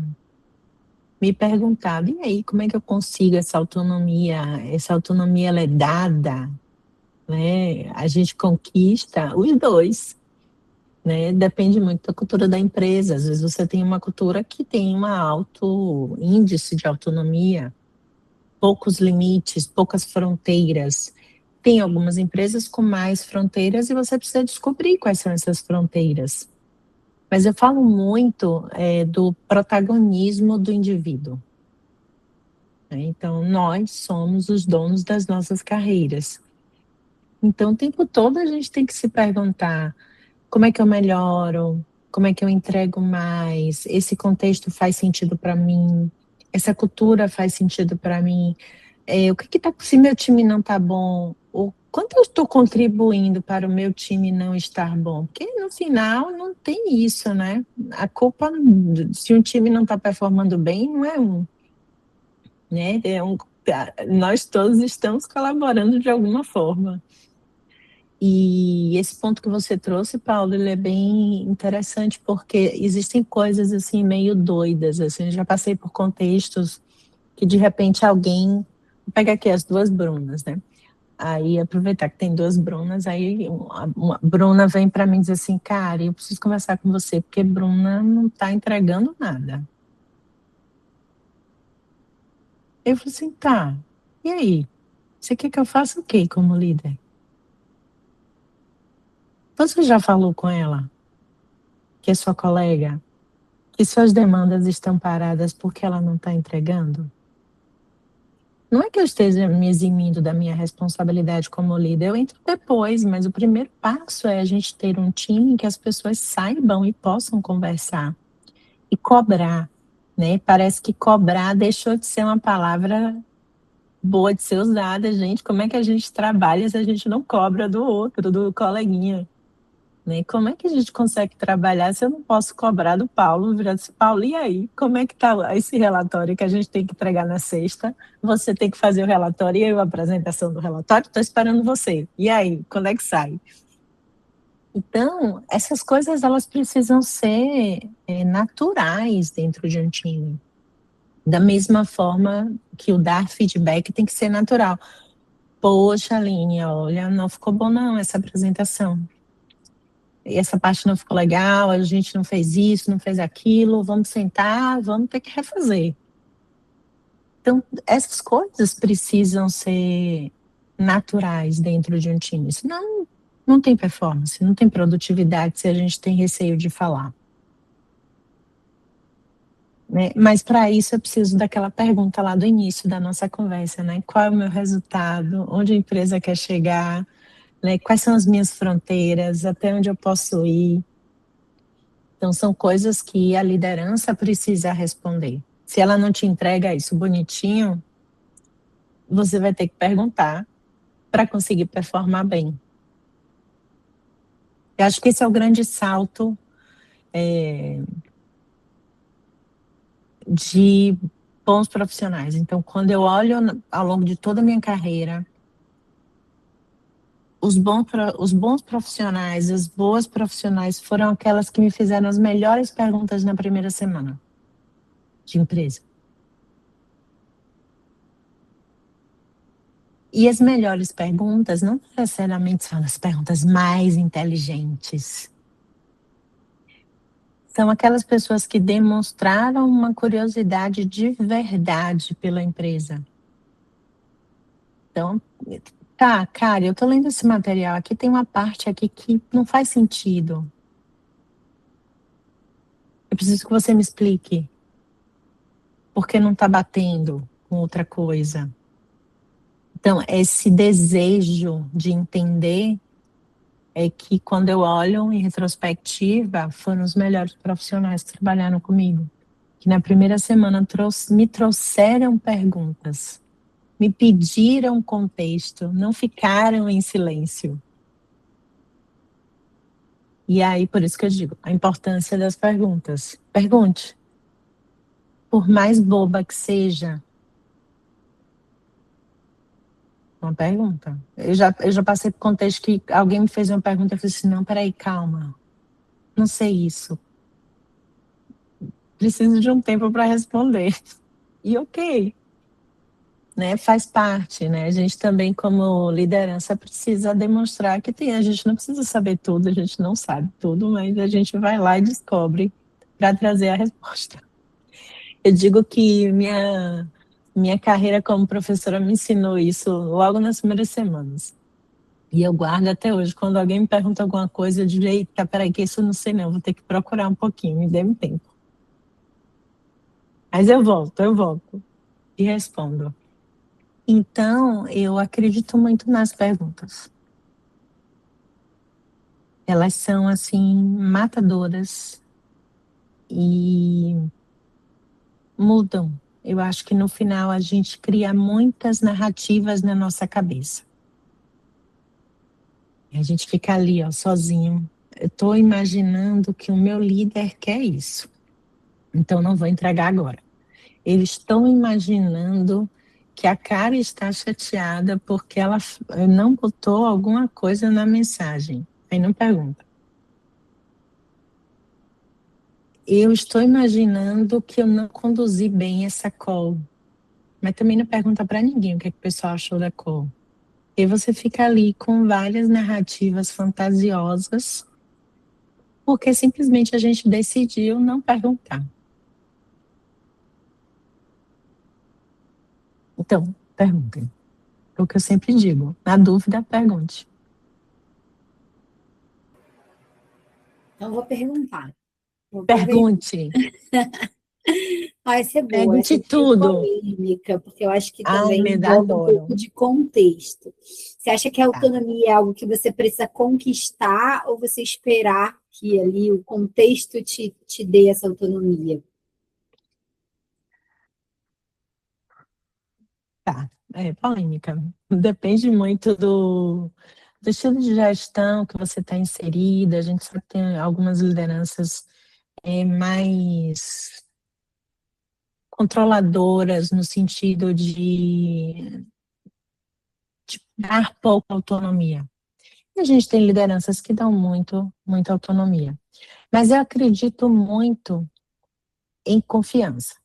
me perguntado. E aí, como é que eu consigo essa autonomia? Essa autonomia, ela é dada, né? A gente conquista os dois, né? Depende muito da cultura da empresa. Às vezes você tem uma cultura que tem um alto índice de autonomia, poucos limites, poucas fronteiras. Tem algumas empresas com mais fronteiras e você precisa descobrir quais são essas fronteiras. Mas eu falo muito do protagonismo do indivíduo. Então, nós somos os donos das nossas carreiras. Então, o tempo todo a gente tem que se perguntar como é que eu melhoro, como é que eu entrego mais, esse contexto faz sentido para mim, essa cultura faz sentido para mim, o que está, se meu time não está bom, o quanto eu estou contribuindo para o meu time não estar bom, porque no final não tem isso, né? A culpa, se um time não está performando bem, não é né? Nós todos estamos colaborando de alguma forma. E esse ponto que você trouxe, Paulo, ele é bem interessante, porque existem coisas assim meio doidas, assim, eu já passei por contextos que de repente alguém, vou pegar aqui as duas Brunas, né? Aí aproveitar que tem duas Brunas, aí uma Bruna vem para mim e diz assim, cara, eu preciso conversar com você, porque Bruna não está entregando nada. Eu falei assim, tá, e aí? Você quer que eu faça o quê como líder? Você já falou com ela que é sua colega, que suas demandas estão paradas porque ela não está entregando? Não é que eu esteja me eximindo da minha responsabilidade como líder, eu entro depois, mas o primeiro passo é a gente ter um time em que as pessoas saibam e possam conversar e cobrar, né? Parece que cobrar deixou de ser uma palavra boa de ser usada, gente. Como é que a gente trabalha se a gente não cobra do outro, do coleguinha? Né? Como é que a gente consegue trabalhar se eu não posso cobrar do Paulo? Virar assim, Paulo, e aí? Como é que está esse relatório que a gente tem que entregar na sexta? Você tem que fazer o relatório e eu a apresentação do relatório? Estou esperando você. E aí? Quando é que sai? Então, essas coisas elas precisam ser naturais dentro de um time. Da mesma forma que o dar feedback tem que ser natural. Poxa, Aline, olha, não ficou bom não essa apresentação. E essa parte não ficou legal, a gente não fez isso, não fez aquilo, vamos sentar, vamos ter que refazer. Então, essas coisas precisam ser naturais dentro de um time, senão não tem performance, não tem produtividade se a gente tem receio de falar. Né? Mas para isso eu preciso daquela pergunta lá do início da nossa conversa, né? Qual é o meu resultado? Onde a empresa quer chegar? Né? Quais são as minhas fronteiras? Até onde eu posso ir? Então, são coisas que a liderança precisa responder. Se ela não te entrega isso bonitinho, você vai ter que perguntar para conseguir performar bem. Eu acho que esse é o grande salto de bons profissionais. Então, quando eu olho ao longo de toda a minha carreira, os bons profissionais, as boas profissionais foram aquelas que me fizeram as melhores perguntas na primeira semana de empresa. E as melhores perguntas não necessariamente são as perguntas mais inteligentes. São aquelas pessoas que demonstraram uma curiosidade de verdade pela empresa. Então, tá, cara, eu tô lendo esse material aqui, tem uma parte aqui que não faz sentido. Eu preciso que você me explique. Por que não tá batendo com outra coisa? Então, esse desejo de entender é que quando eu olho em retrospectiva, foram os melhores profissionais que trabalharam comigo. Que na primeira semana me trouxeram perguntas, me pediram contexto, não ficaram em silêncio. E aí, por isso que eu digo, a importância das perguntas. Pergunte. Por mais boba que seja, uma pergunta. Eu já passei por contexto que alguém me fez uma pergunta e eu falei assim, não, peraí, calma. Não sei isso. Preciso de um tempo para responder. E ok. Né, faz parte, né? A gente também, como liderança, precisa demonstrar que a gente não precisa saber tudo, a gente não sabe tudo, mas a gente vai lá e descobre para trazer a resposta. Eu digo que minha carreira como professora me ensinou isso logo nas primeiras semanas. E eu guardo até hoje. Quando alguém me pergunta alguma coisa, eu digo, eita, peraí, que isso eu não sei não, vou ter que procurar um pouquinho, me dê um tempo. Mas eu volto e respondo. Então, eu acredito muito nas perguntas. Elas são, assim, matadoras e mudam. Eu acho que no final a gente cria muitas narrativas na nossa cabeça. E a gente fica ali, ó, sozinho. Eu estou imaginando que o meu líder quer isso. Então, não vou entregar agora. Eles estão imaginando que a Cara está chateada porque ela não botou alguma coisa na mensagem. Aí não pergunta. Eu estou imaginando que eu não conduzi bem essa call. Mas também não pergunta para ninguém o que, é que o pessoal achou da call. E você fica ali com várias narrativas fantasiosas, porque simplesmente a gente decidiu não perguntar. Então, perguntem. É o que eu sempre digo. Na dúvida, pergunte. Então, vou perguntar. Pergunte. Vai ser boa, essa Pergunte de tudo. polêmica, porque eu acho que Ai, também me envolve um adoro. pouco de contexto. Você acha que a autonomia é algo que você precisa conquistar ou você esperar que ali o contexto te dê essa autonomia? Tá, polêmica. Depende muito do estilo de gestão que você está inserida. A gente sabe que tem algumas lideranças mais controladoras no sentido de dar pouca autonomia. E a gente tem lideranças que dão muita autonomia. Mas eu acredito muito em confiança.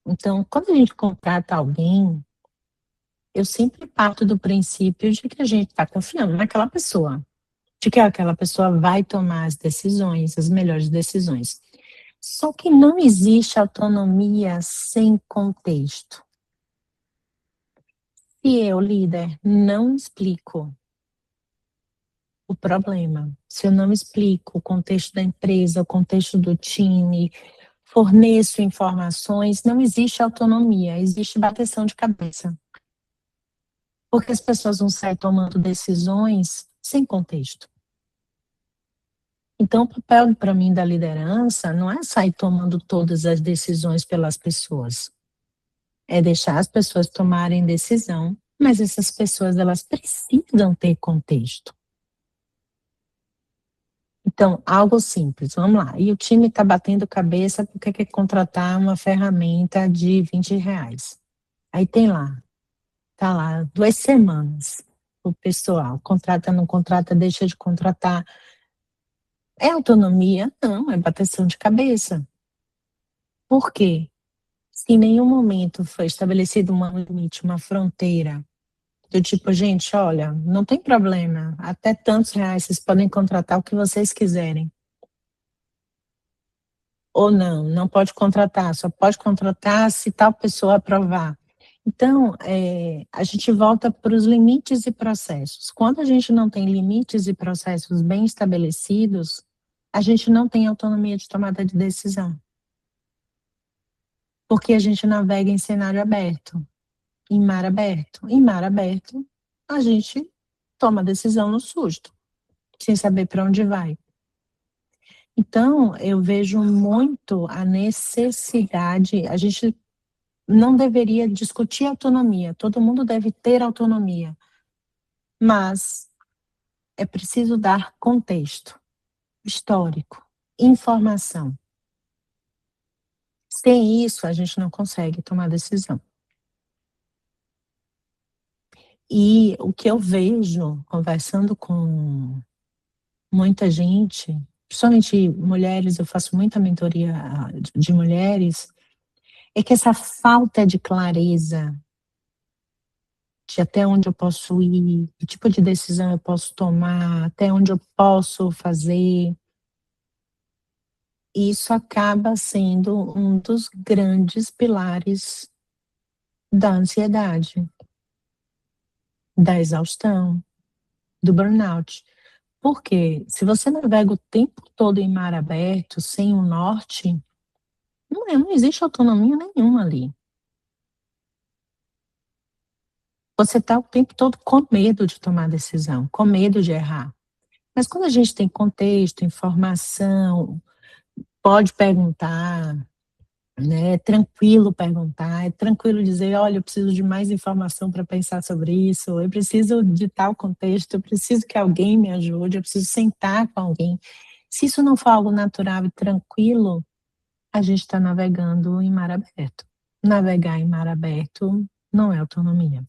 Então, quando a gente contrata alguém, eu sempre parto do princípio de que a gente está confiando naquela pessoa, de que aquela pessoa vai tomar as decisões, as melhores decisões. Só que não existe autonomia sem contexto. Se eu, líder, não explico o problema, se eu não explico o contexto da empresa, o contexto do time, forneço informações, não existe autonomia, existe bateção de cabeça. Porque as pessoas vão sair tomando decisões sem contexto. Então, o papel, para mim, da liderança não é sair tomando todas as decisões pelas pessoas. É deixar as pessoas tomarem decisão, mas essas pessoas, elas precisam ter contexto. Então, algo simples, vamos lá. E o time está batendo cabeça porque quer contratar uma ferramenta de R$20. Aí tem lá, tá lá, 2 semanas o pessoal, contrata, não contrata, deixa de contratar. É autonomia? Não, é bateção de cabeça. Por quê? Se em nenhum momento foi estabelecido um limite, uma fronteira, do tipo, gente, olha, não tem problema, até tantos reais vocês podem contratar o que vocês quiserem. Ou não pode contratar, só pode contratar se tal pessoa aprovar. Então, a gente volta para os limites e processos. Quando a gente não tem limites e processos bem estabelecidos, a gente não tem autonomia de tomada de decisão. Porque a gente navega em cenário aberto, em mar aberto. Em mar aberto, a gente toma decisão no susto, sem saber para onde vai. Então, eu vejo muito a necessidade, a gente não deveria discutir autonomia, todo mundo deve ter autonomia, mas é preciso dar contexto histórico, informação. Sem isso, a gente não consegue tomar decisão. E o que eu vejo, conversando com muita gente, principalmente mulheres, eu faço muita mentoria de mulheres, é que essa falta de clareza de até onde eu posso ir, que tipo de decisão eu posso tomar, até onde eu posso fazer, isso acaba sendo um dos grandes pilares da ansiedade, da exaustão, do burnout. Porque se você navega o tempo todo em mar aberto, sem o norte, não existe autonomia nenhuma ali. Você está o tempo todo com medo de tomar decisão, com medo de errar. Mas quando a gente tem contexto, informação, pode perguntar, né? É tranquilo perguntar, é tranquilo dizer, olha, eu preciso de mais informação para pensar sobre isso, eu preciso de tal contexto, eu preciso que alguém me ajude, eu preciso sentar com alguém. Se isso não for algo natural e tranquilo, a gente está navegando em mar aberto. Navegar em mar aberto não é autonomia.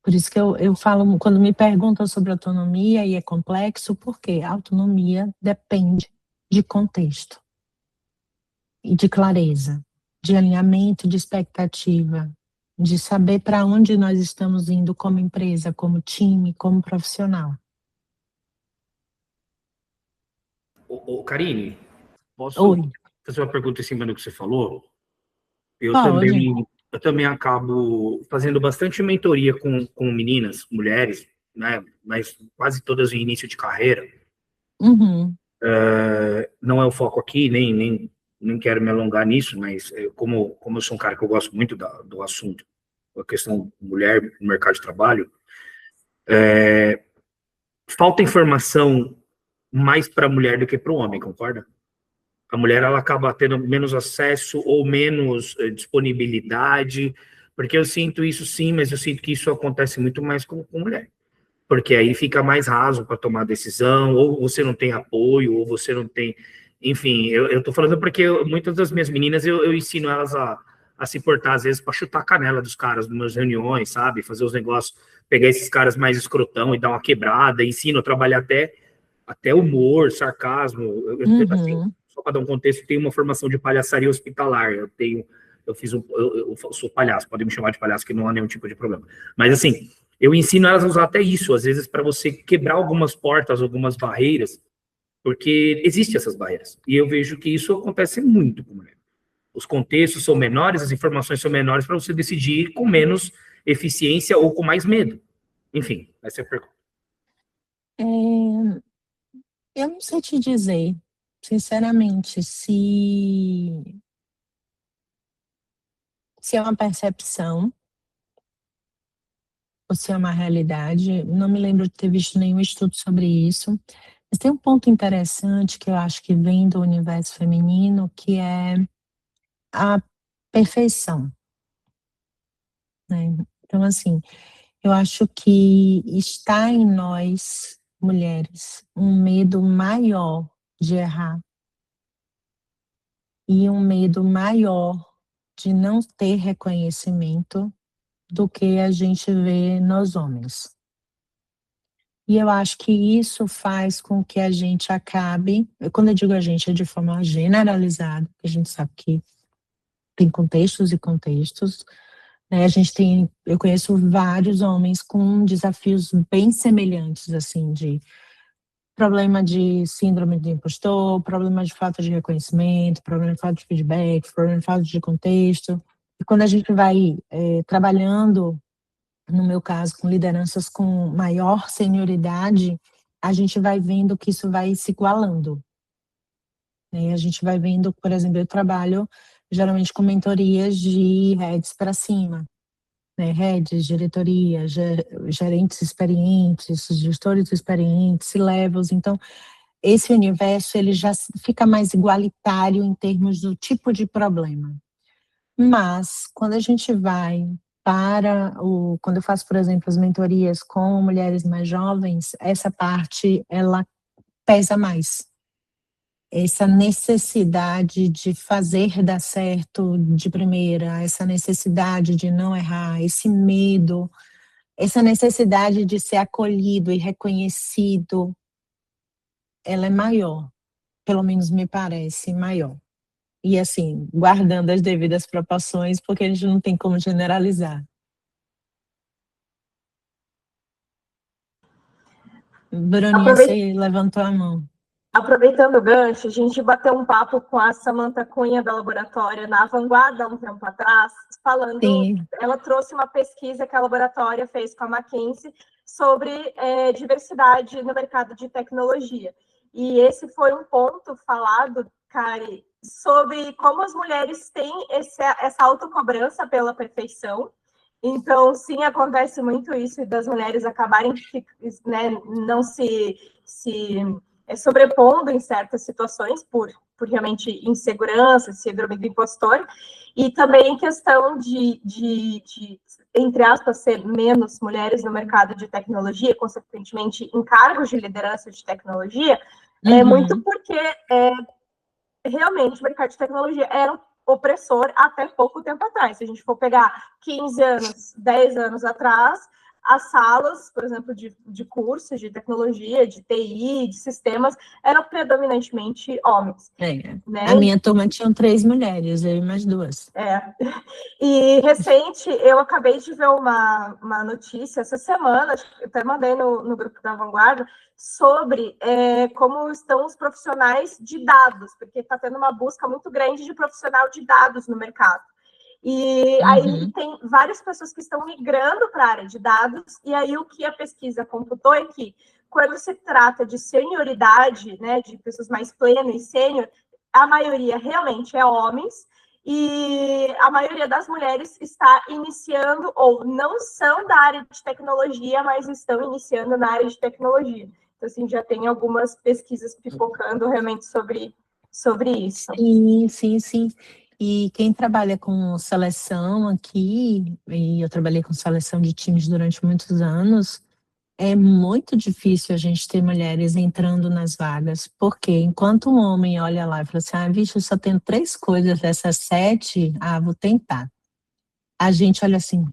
Por isso que eu falo, quando me perguntam sobre autonomia, e é complexo, porque a autonomia depende de contexto e de clareza, de alinhamento de expectativa, de saber para onde nós estamos indo como empresa, como time, como profissional. Karine, posso Oi. fazer uma pergunta em cima do que você falou? Eu Pode. também acabo fazendo bastante mentoria com meninas, mulheres, né? Mas quase todas em início de carreira. Uhum. Não é o foco aqui, nem quero me alongar nisso, mas como eu sou um cara que eu gosto muito do assunto, a questão mulher no mercado de trabalho, falta informação mais para a mulher do que para o homem, concorda? A mulher, ela acaba tendo menos acesso ou menos disponibilidade, porque eu sinto isso sim, mas eu sinto que isso acontece muito mais com mulher. Porque aí fica mais raso para tomar decisão, ou você não tem apoio, ou você não tem... Enfim, eu tô falando porque muitas das minhas meninas, eu ensino elas a se portar, às vezes, para chutar a canela dos caras nas reuniões, sabe? Fazer os negócios, pegar esses caras mais escrotão e dar uma quebrada, ensino a trabalhar até humor, sarcasmo. Assim, só para dar um contexto, eu tenho uma formação de palhaçaria hospitalar, eu sou palhaço, podem me chamar de palhaço, que não há nenhum tipo de problema. Mas, assim, eu ensino elas a usar até isso, às vezes, para você quebrar algumas portas, algumas barreiras, porque existem essas barreiras. E eu vejo que isso acontece muito com mulher. Os contextos são menores, as informações são menores para você decidir com menos eficiência ou com mais medo. Enfim, essa é a pergunta. Eu não sei te dizer, sinceramente, se é uma percepção ou se é uma realidade. Não me lembro de ter visto nenhum estudo sobre isso. Mas tem um ponto interessante que eu acho que vem do universo feminino, que é a perfeição, né? Então, assim, eu acho que está em nós, mulheres, um medo maior de errar e um medo maior de não ter reconhecimento do que a gente vê nos homens. E eu acho que isso faz com que a gente acabe, quando eu digo a gente, é de forma generalizada, a gente sabe que tem contextos e contextos, né? Eu conheço vários homens com desafios bem semelhantes, assim, de problema de síndrome do impostor, problema de falta de reconhecimento, problema de falta de feedback, problema de falta de contexto. E quando a gente vai trabalhando, no meu caso, com lideranças com maior senioridade, a gente vai vendo que isso vai se igualando, né? A gente vai vendo, por exemplo, eu trabalho geralmente com mentorias de heads para cima, né? Heads, diretoria, gerentes experientes, gestores experientes, C-levels. Então, esse universo ele já fica mais igualitário em termos do tipo de problema. Mas, quando a gente vai quando eu faço, por exemplo, as mentorias com mulheres mais jovens, essa parte, ela pesa mais. Essa necessidade de fazer dar certo de primeira, essa necessidade de não errar, esse medo, essa necessidade de ser acolhido e reconhecido, ela é maior, pelo menos me parece maior. E assim, guardando as devidas proporções, porque a gente não tem como generalizar. Bruninha, você levantou a mão. Aproveitando o gancho, a gente bateu um papo com a Samantha Cunha, da Laboratória, na Vanguarda, há um tempo atrás, falando, sim. Ela trouxe uma pesquisa que a Laboratória fez com a McKinsey sobre diversidade no mercado de tecnologia. E esse foi um ponto falado, Kari, sobre como as mulheres têm essa autocobrança pela perfeição. Então, sim, acontece muito isso das mulheres acabarem, né, não se sobrepondo em certas situações por realmente insegurança, síndrome do impostor, e também questão de, entre aspas, ser menos mulheres no mercado de tecnologia, consequentemente em cargos de liderança de tecnologia, muito porque realmente o mercado de tecnologia era opressor até pouco tempo atrás. Se a gente for pegar 15 anos, 10 anos atrás, as salas, por exemplo, de cursos de tecnologia, de TI, de sistemas, eram predominantemente homens. Né? A minha turma tinha 3 mulheres, eu e mais 2. E recente, eu acabei de ver uma notícia essa semana, eu até mandei no grupo da Vanguarda, sobre como estão os profissionais de dados, porque está tendo uma busca muito grande de profissional de dados no mercado. E aí tem várias pessoas que estão migrando para a área de dados, e aí o que a pesquisa computou é que, quando se trata de senioridade, né, de pessoas mais plenas e sênior, a maioria realmente é homens, e a maioria das mulheres está iniciando, ou não são da área de tecnologia, mas estão iniciando na área de tecnologia. Então, assim, já tem algumas pesquisas pipocando realmente sobre sobre isso. Sim. E quem trabalha com seleção aqui, e eu trabalhei com seleção de times durante muitos anos, é muito difícil a gente ter mulheres entrando nas vagas, porque enquanto um homem olha lá e fala assim, vixe, eu só tenho 3 coisas dessas 7, vou tentar. A gente olha assim,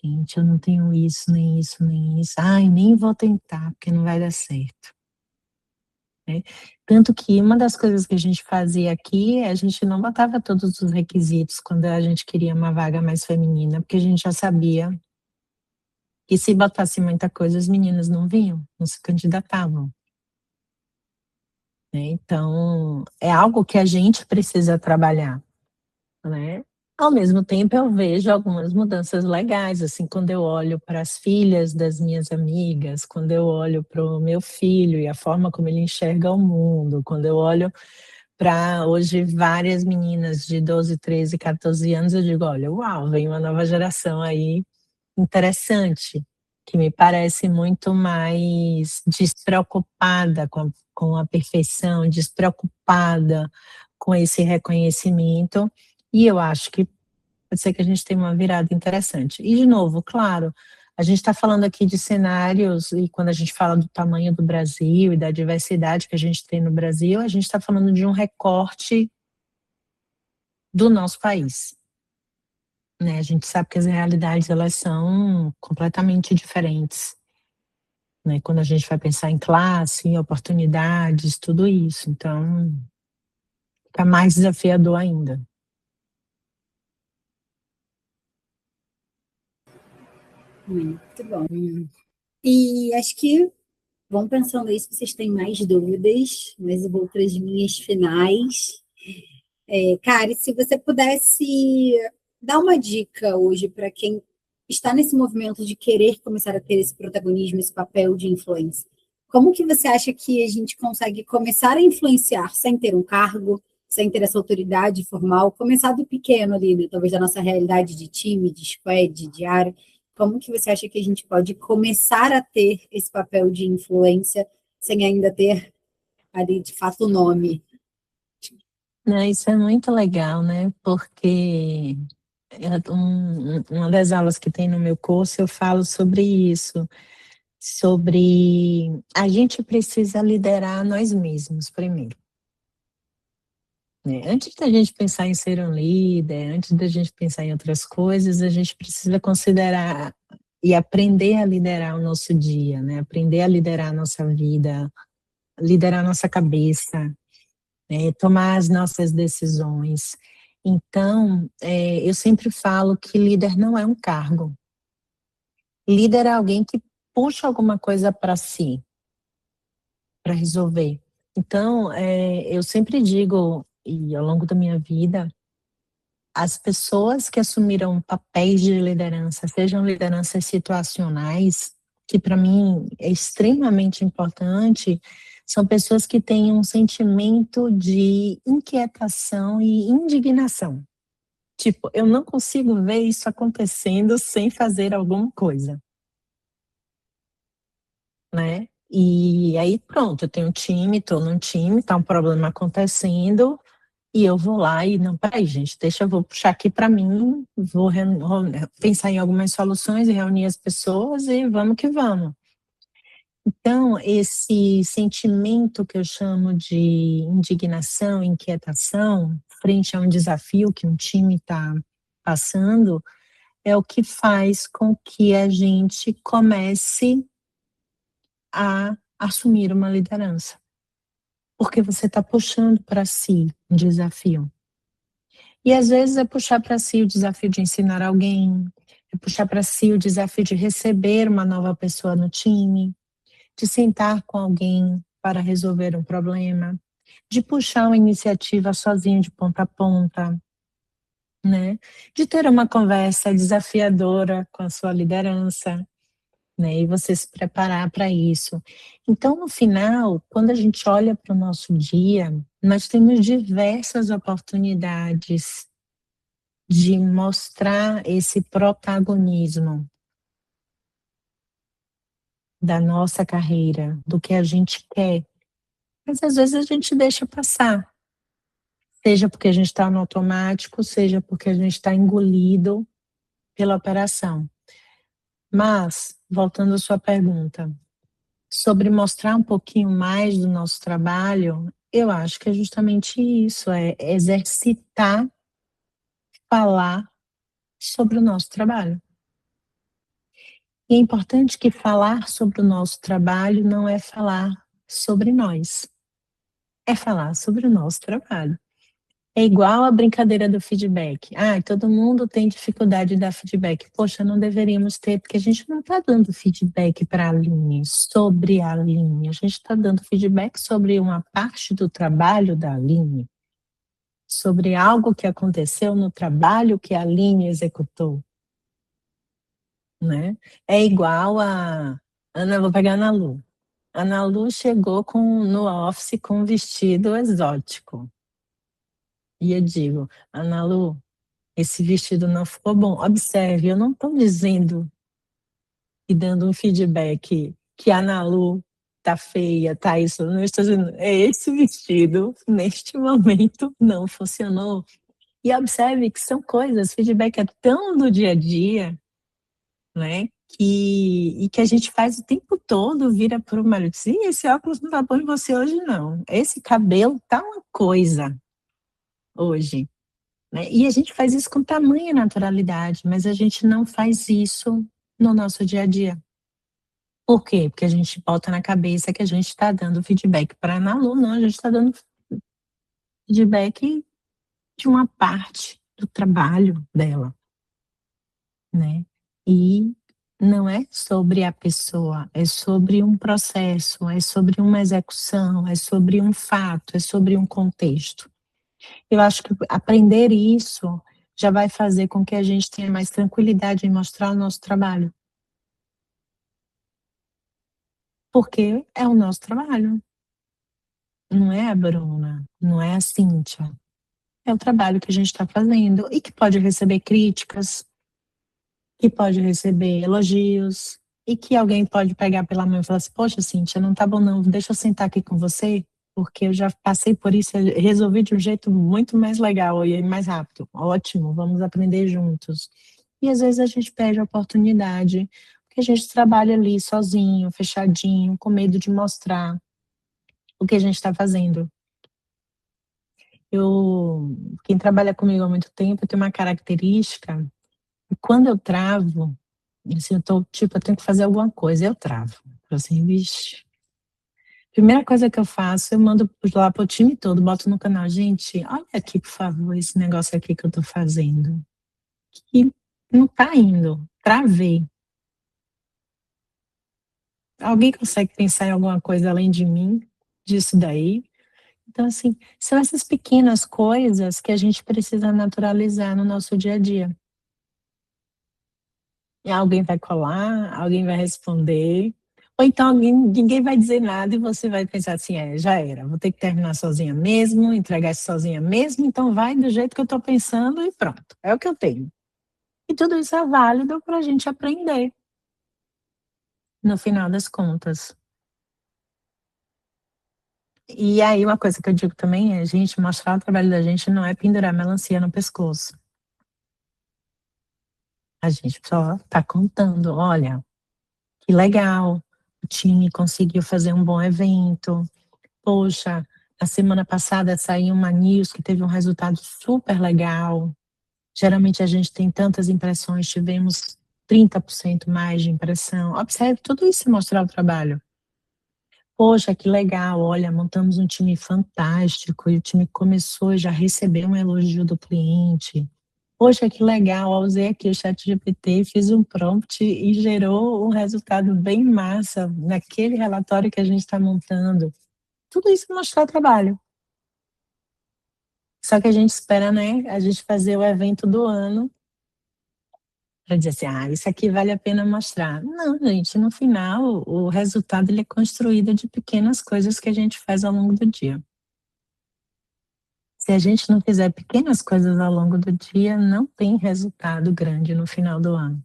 gente, eu não tenho isso, nem isso, nem isso. Nem vou tentar, porque não vai dar certo. Né? Tanto que uma das coisas que a gente fazia aqui, a gente não botava todos os requisitos quando a gente queria uma vaga mais feminina, porque a gente já sabia que se botasse muita coisa, as meninas não vinham, não se candidatavam. Né? Então, é algo que a gente precisa trabalhar, né? Ao mesmo tempo, eu vejo algumas mudanças legais, assim, quando eu olho para as filhas das minhas amigas, quando eu olho para o meu filho e a forma como ele enxerga o mundo, quando eu olho para hoje várias meninas de 12, 13, 14 anos, eu digo, olha, uau, vem uma nova geração aí interessante, que me parece muito mais despreocupada com a perfeição, despreocupada com esse reconhecimento, e eu acho que pode ser que a gente tenha uma virada interessante. E, de novo, claro, a gente está falando aqui de cenários, e quando a gente fala do tamanho do Brasil e da diversidade que a gente tem no Brasil, a gente está falando de um recorte do nosso país. Né? A gente sabe que as realidades, elas são completamente diferentes. Né? Quando a gente vai pensar em classe, em oportunidades, tudo isso. Então, fica mais desafiador ainda. Muito bom. E acho que vão pensando aí se vocês têm mais dúvidas, mas eu vou para as minhas finais. Kari, se você pudesse dar uma dica hoje para quem está nesse movimento de querer começar a ter esse protagonismo, esse papel de influência, como que você acha que a gente consegue começar a influenciar sem ter um cargo, sem ter essa autoridade formal, começar do pequeno ali, né? Talvez da nossa realidade de time, de squad, de área. Como que você acha que a gente pode começar a ter esse papel de influência sem ainda ter ali, de fato, o nome? Isso é muito legal, né? Porque uma das aulas que tem no meu curso, eu falo sobre isso, sobre a gente precisa liderar nós mesmos primeiro. Né? Antes da gente pensar em ser um líder, antes da gente pensar em outras coisas, a gente precisa considerar e aprender a liderar o nosso dia, né? Aprender a liderar a nossa vida, liderar a nossa cabeça, né? Tomar as nossas decisões. Então, eu sempre falo que líder não é um cargo. Líder é alguém que puxa alguma coisa para si, para resolver. Então, eu sempre digo, e ao longo da minha vida, as pessoas que assumiram papéis de liderança, sejam lideranças situacionais, que para mim é extremamente importante, são pessoas que têm um sentimento de inquietação e indignação. Tipo, eu não consigo ver isso acontecendo sem fazer alguma coisa. Né? E aí pronto, eu tenho um time, estou num time, está um problema acontecendo, e eu vou lá e, não, peraí, gente, eu vou puxar aqui para mim, vou pensar em algumas soluções e reunir as pessoas e vamos que vamos. Então, esse sentimento que eu chamo de indignação, inquietação, frente a um desafio que um time está passando, é o que faz com que a gente comece a assumir uma liderança. Porque você está puxando para si um desafio. E às vezes é puxar para si o desafio de ensinar alguém, é puxar para si o desafio de receber uma nova pessoa no time, de sentar com alguém para resolver um problema, de puxar uma iniciativa sozinho de ponta a ponta, né? De ter uma conversa desafiadora com a sua liderança, né? E você se preparar para isso. Então, no final, quando a gente olha para o nosso dia, nós temos diversas oportunidades de mostrar esse protagonismo da nossa carreira, do que a gente quer. Mas às vezes a gente deixa passar, seja porque a gente está no automático, seja porque a gente está engolido pela operação. Mas, voltando à sua pergunta, sobre mostrar um pouquinho mais do nosso trabalho, eu acho que é justamente isso, é exercitar, falar sobre o nosso trabalho. E é importante que falar sobre o nosso trabalho não é falar sobre nós, é falar sobre o nosso trabalho. É igual a brincadeira do feedback. Ah, todo mundo tem dificuldade de dar feedback. Poxa, não deveríamos ter, porque a gente não está dando feedback para a Aline, sobre a Aline. A gente está dando feedback sobre uma parte do trabalho da Aline, sobre algo que aconteceu no trabalho que a Aline executou. Né? É igual a... Ana, vou pegar a Ana Lu. A Ana Lu chegou no office com um vestido exótico. E eu digo, Ana Lu, esse vestido não ficou bom. Observe, eu não estou dizendo e dando um feedback que a Ana Lu tá feia, tá isso. Eu não estou dizendo, esse vestido, neste momento, não funcionou. E observe que são coisas, feedback é tão do dia a dia, né? E que a gente faz o tempo todo, vira para o marido, sim, esse óculos não tá bom em você hoje, não. Esse cabelo tá uma coisa hoje. Né? E a gente faz isso com tamanha naturalidade, mas a gente não faz isso no nosso dia a dia. Por quê? Porque a gente bota na cabeça que a gente está dando feedback para a Ana Lu, não, a gente está dando feedback de uma parte do trabalho dela, né? E não é sobre a pessoa, é sobre um processo, é sobre uma execução, é sobre um fato, é sobre um contexto. Eu acho que aprender isso já vai fazer com que a gente tenha mais tranquilidade em mostrar o nosso trabalho. Porque é o nosso trabalho. Não é a Bruna, não é a Cíntia. É o trabalho que a gente está fazendo e que pode receber críticas, que pode receber elogios e que alguém pode pegar pela mão e falar assim, poxa, Cíntia, não tá bom não, deixa eu sentar aqui com você, porque eu já passei por isso e resolvi de um jeito muito mais legal e mais rápido. Ótimo, vamos aprender juntos. E às vezes a gente perde a oportunidade, porque a gente trabalha ali sozinho, fechadinho, com medo de mostrar o que a gente está fazendo. Quem trabalha comigo há muito tempo tem uma característica, e quando eu travo, assim, eu tenho que fazer alguma coisa, eu travo. Assim, vixe. Primeira coisa que eu faço, eu mando lá pro time todo, boto no canal, gente, olha aqui, por favor, esse negócio aqui que eu tô fazendo. Que não tá indo, travei. Alguém consegue pensar em alguma coisa além de mim, disso daí? Então, assim, são essas pequenas coisas que a gente precisa naturalizar no nosso dia a dia. E alguém vai colar, alguém vai responder, ou então ninguém vai dizer nada e você vai pensar assim, já era, vou ter que terminar sozinha mesmo, entregar isso sozinha mesmo, então vai do jeito que eu estou pensando e pronto, é o que eu tenho. E tudo isso é válido para a gente aprender, no final das contas. E aí uma coisa que eu digo também é, gente, mostrar o trabalho da gente não é pendurar melancia no pescoço. A gente só está contando, olha, que legal, o time conseguiu fazer um bom evento. Poxa, na semana passada saiu uma news que teve um resultado super legal. Geralmente a gente tem tantas impressões, tivemos 30% mais de impressão. Observe, tudo isso mostrar o trabalho. Poxa, que legal, olha, montamos um time fantástico e o time começou e já recebeu um elogio do cliente. Poxa, que legal, eu usei aqui o ChatGPT, fiz um prompt e gerou um resultado bem massa naquele relatório que a gente está montando. Tudo isso mostrar o trabalho. Só que a gente espera, né, a gente fazer o evento do ano para dizer assim, isso aqui vale a pena mostrar. Não, gente, no final, o resultado ele é construído de pequenas coisas que a gente faz ao longo do dia. Se a gente não fizer pequenas coisas ao longo do dia, não tem resultado grande no final do ano.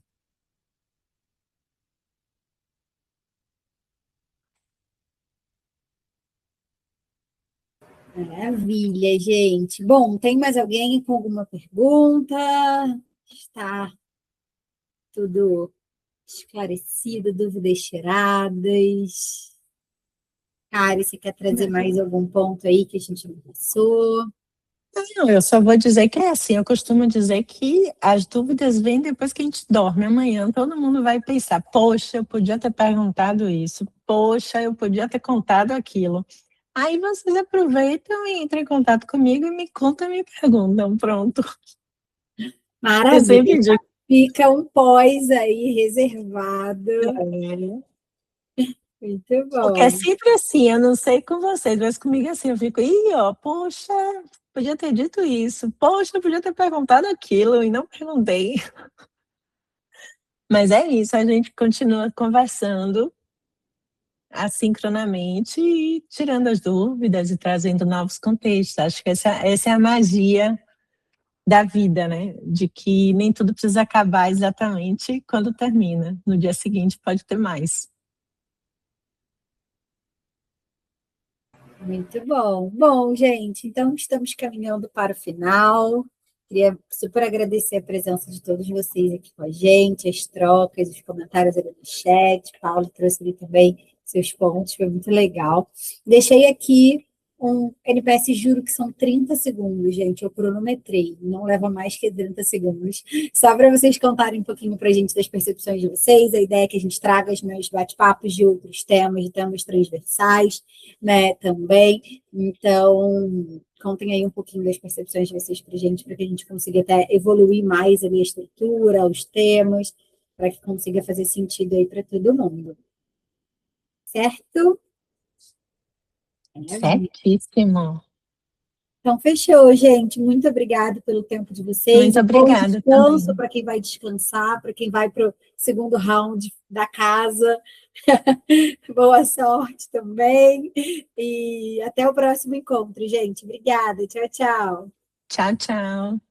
Maravilha, gente. Bom, tem mais alguém com alguma pergunta? Está tudo esclarecido, dúvidas tiradas? Kari, você quer trazer mais algum ponto aí que a gente não passou? Não, eu só vou dizer que é assim, eu costumo dizer que as dúvidas vêm depois que a gente dorme. Amanhã todo mundo vai pensar, poxa, eu podia ter perguntado isso, poxa, eu podia ter contado aquilo. Aí vocês aproveitam e entram em contato comigo e me contam e me perguntam, pronto. Eu sempre Maravilha. digo. Fica um pós aí reservado. Muito Porque é bom. sempre assim, eu não sei com vocês, mas comigo é assim, eu fico, ih, ó, poxa, podia ter dito isso, poxa, eu podia ter perguntado aquilo e não perguntei. Mas é isso, a gente continua conversando assincronamente e tirando as dúvidas e trazendo novos contextos. Acho que essa é a magia da vida, né? De que nem tudo precisa acabar exatamente quando termina. No dia seguinte pode ter mais. Muito bom. Bom, gente, então estamos caminhando para o final. Queria super agradecer a presença de todos vocês aqui com a gente, as trocas, os comentários ali no chat. Paulo trouxe ali também seus pontos, foi muito legal. Deixei aqui um NPS, juro que são 30 segundos, gente. Eu cronometrei, não leva mais que 30 segundos. Só para vocês contarem um pouquinho para a gente das percepções de vocês. A ideia é que a gente traga os meus bate-papos de outros temas, de temas transversais, né, também. Então, contem aí um pouquinho das percepções de vocês para que a gente consiga até evoluir mais ali a estrutura, os temas, para que consiga fazer sentido aí para todo mundo. Certo? Certíssimo. Então, fechou, gente. Muito obrigada pelo tempo de vocês. Muito Um bom obrigada descanso também. para quem vai descansar, para quem vai para o segundo round da casa. Boa sorte também. E até o próximo encontro, gente. Obrigada. Tchau, tchau. Tchau, tchau.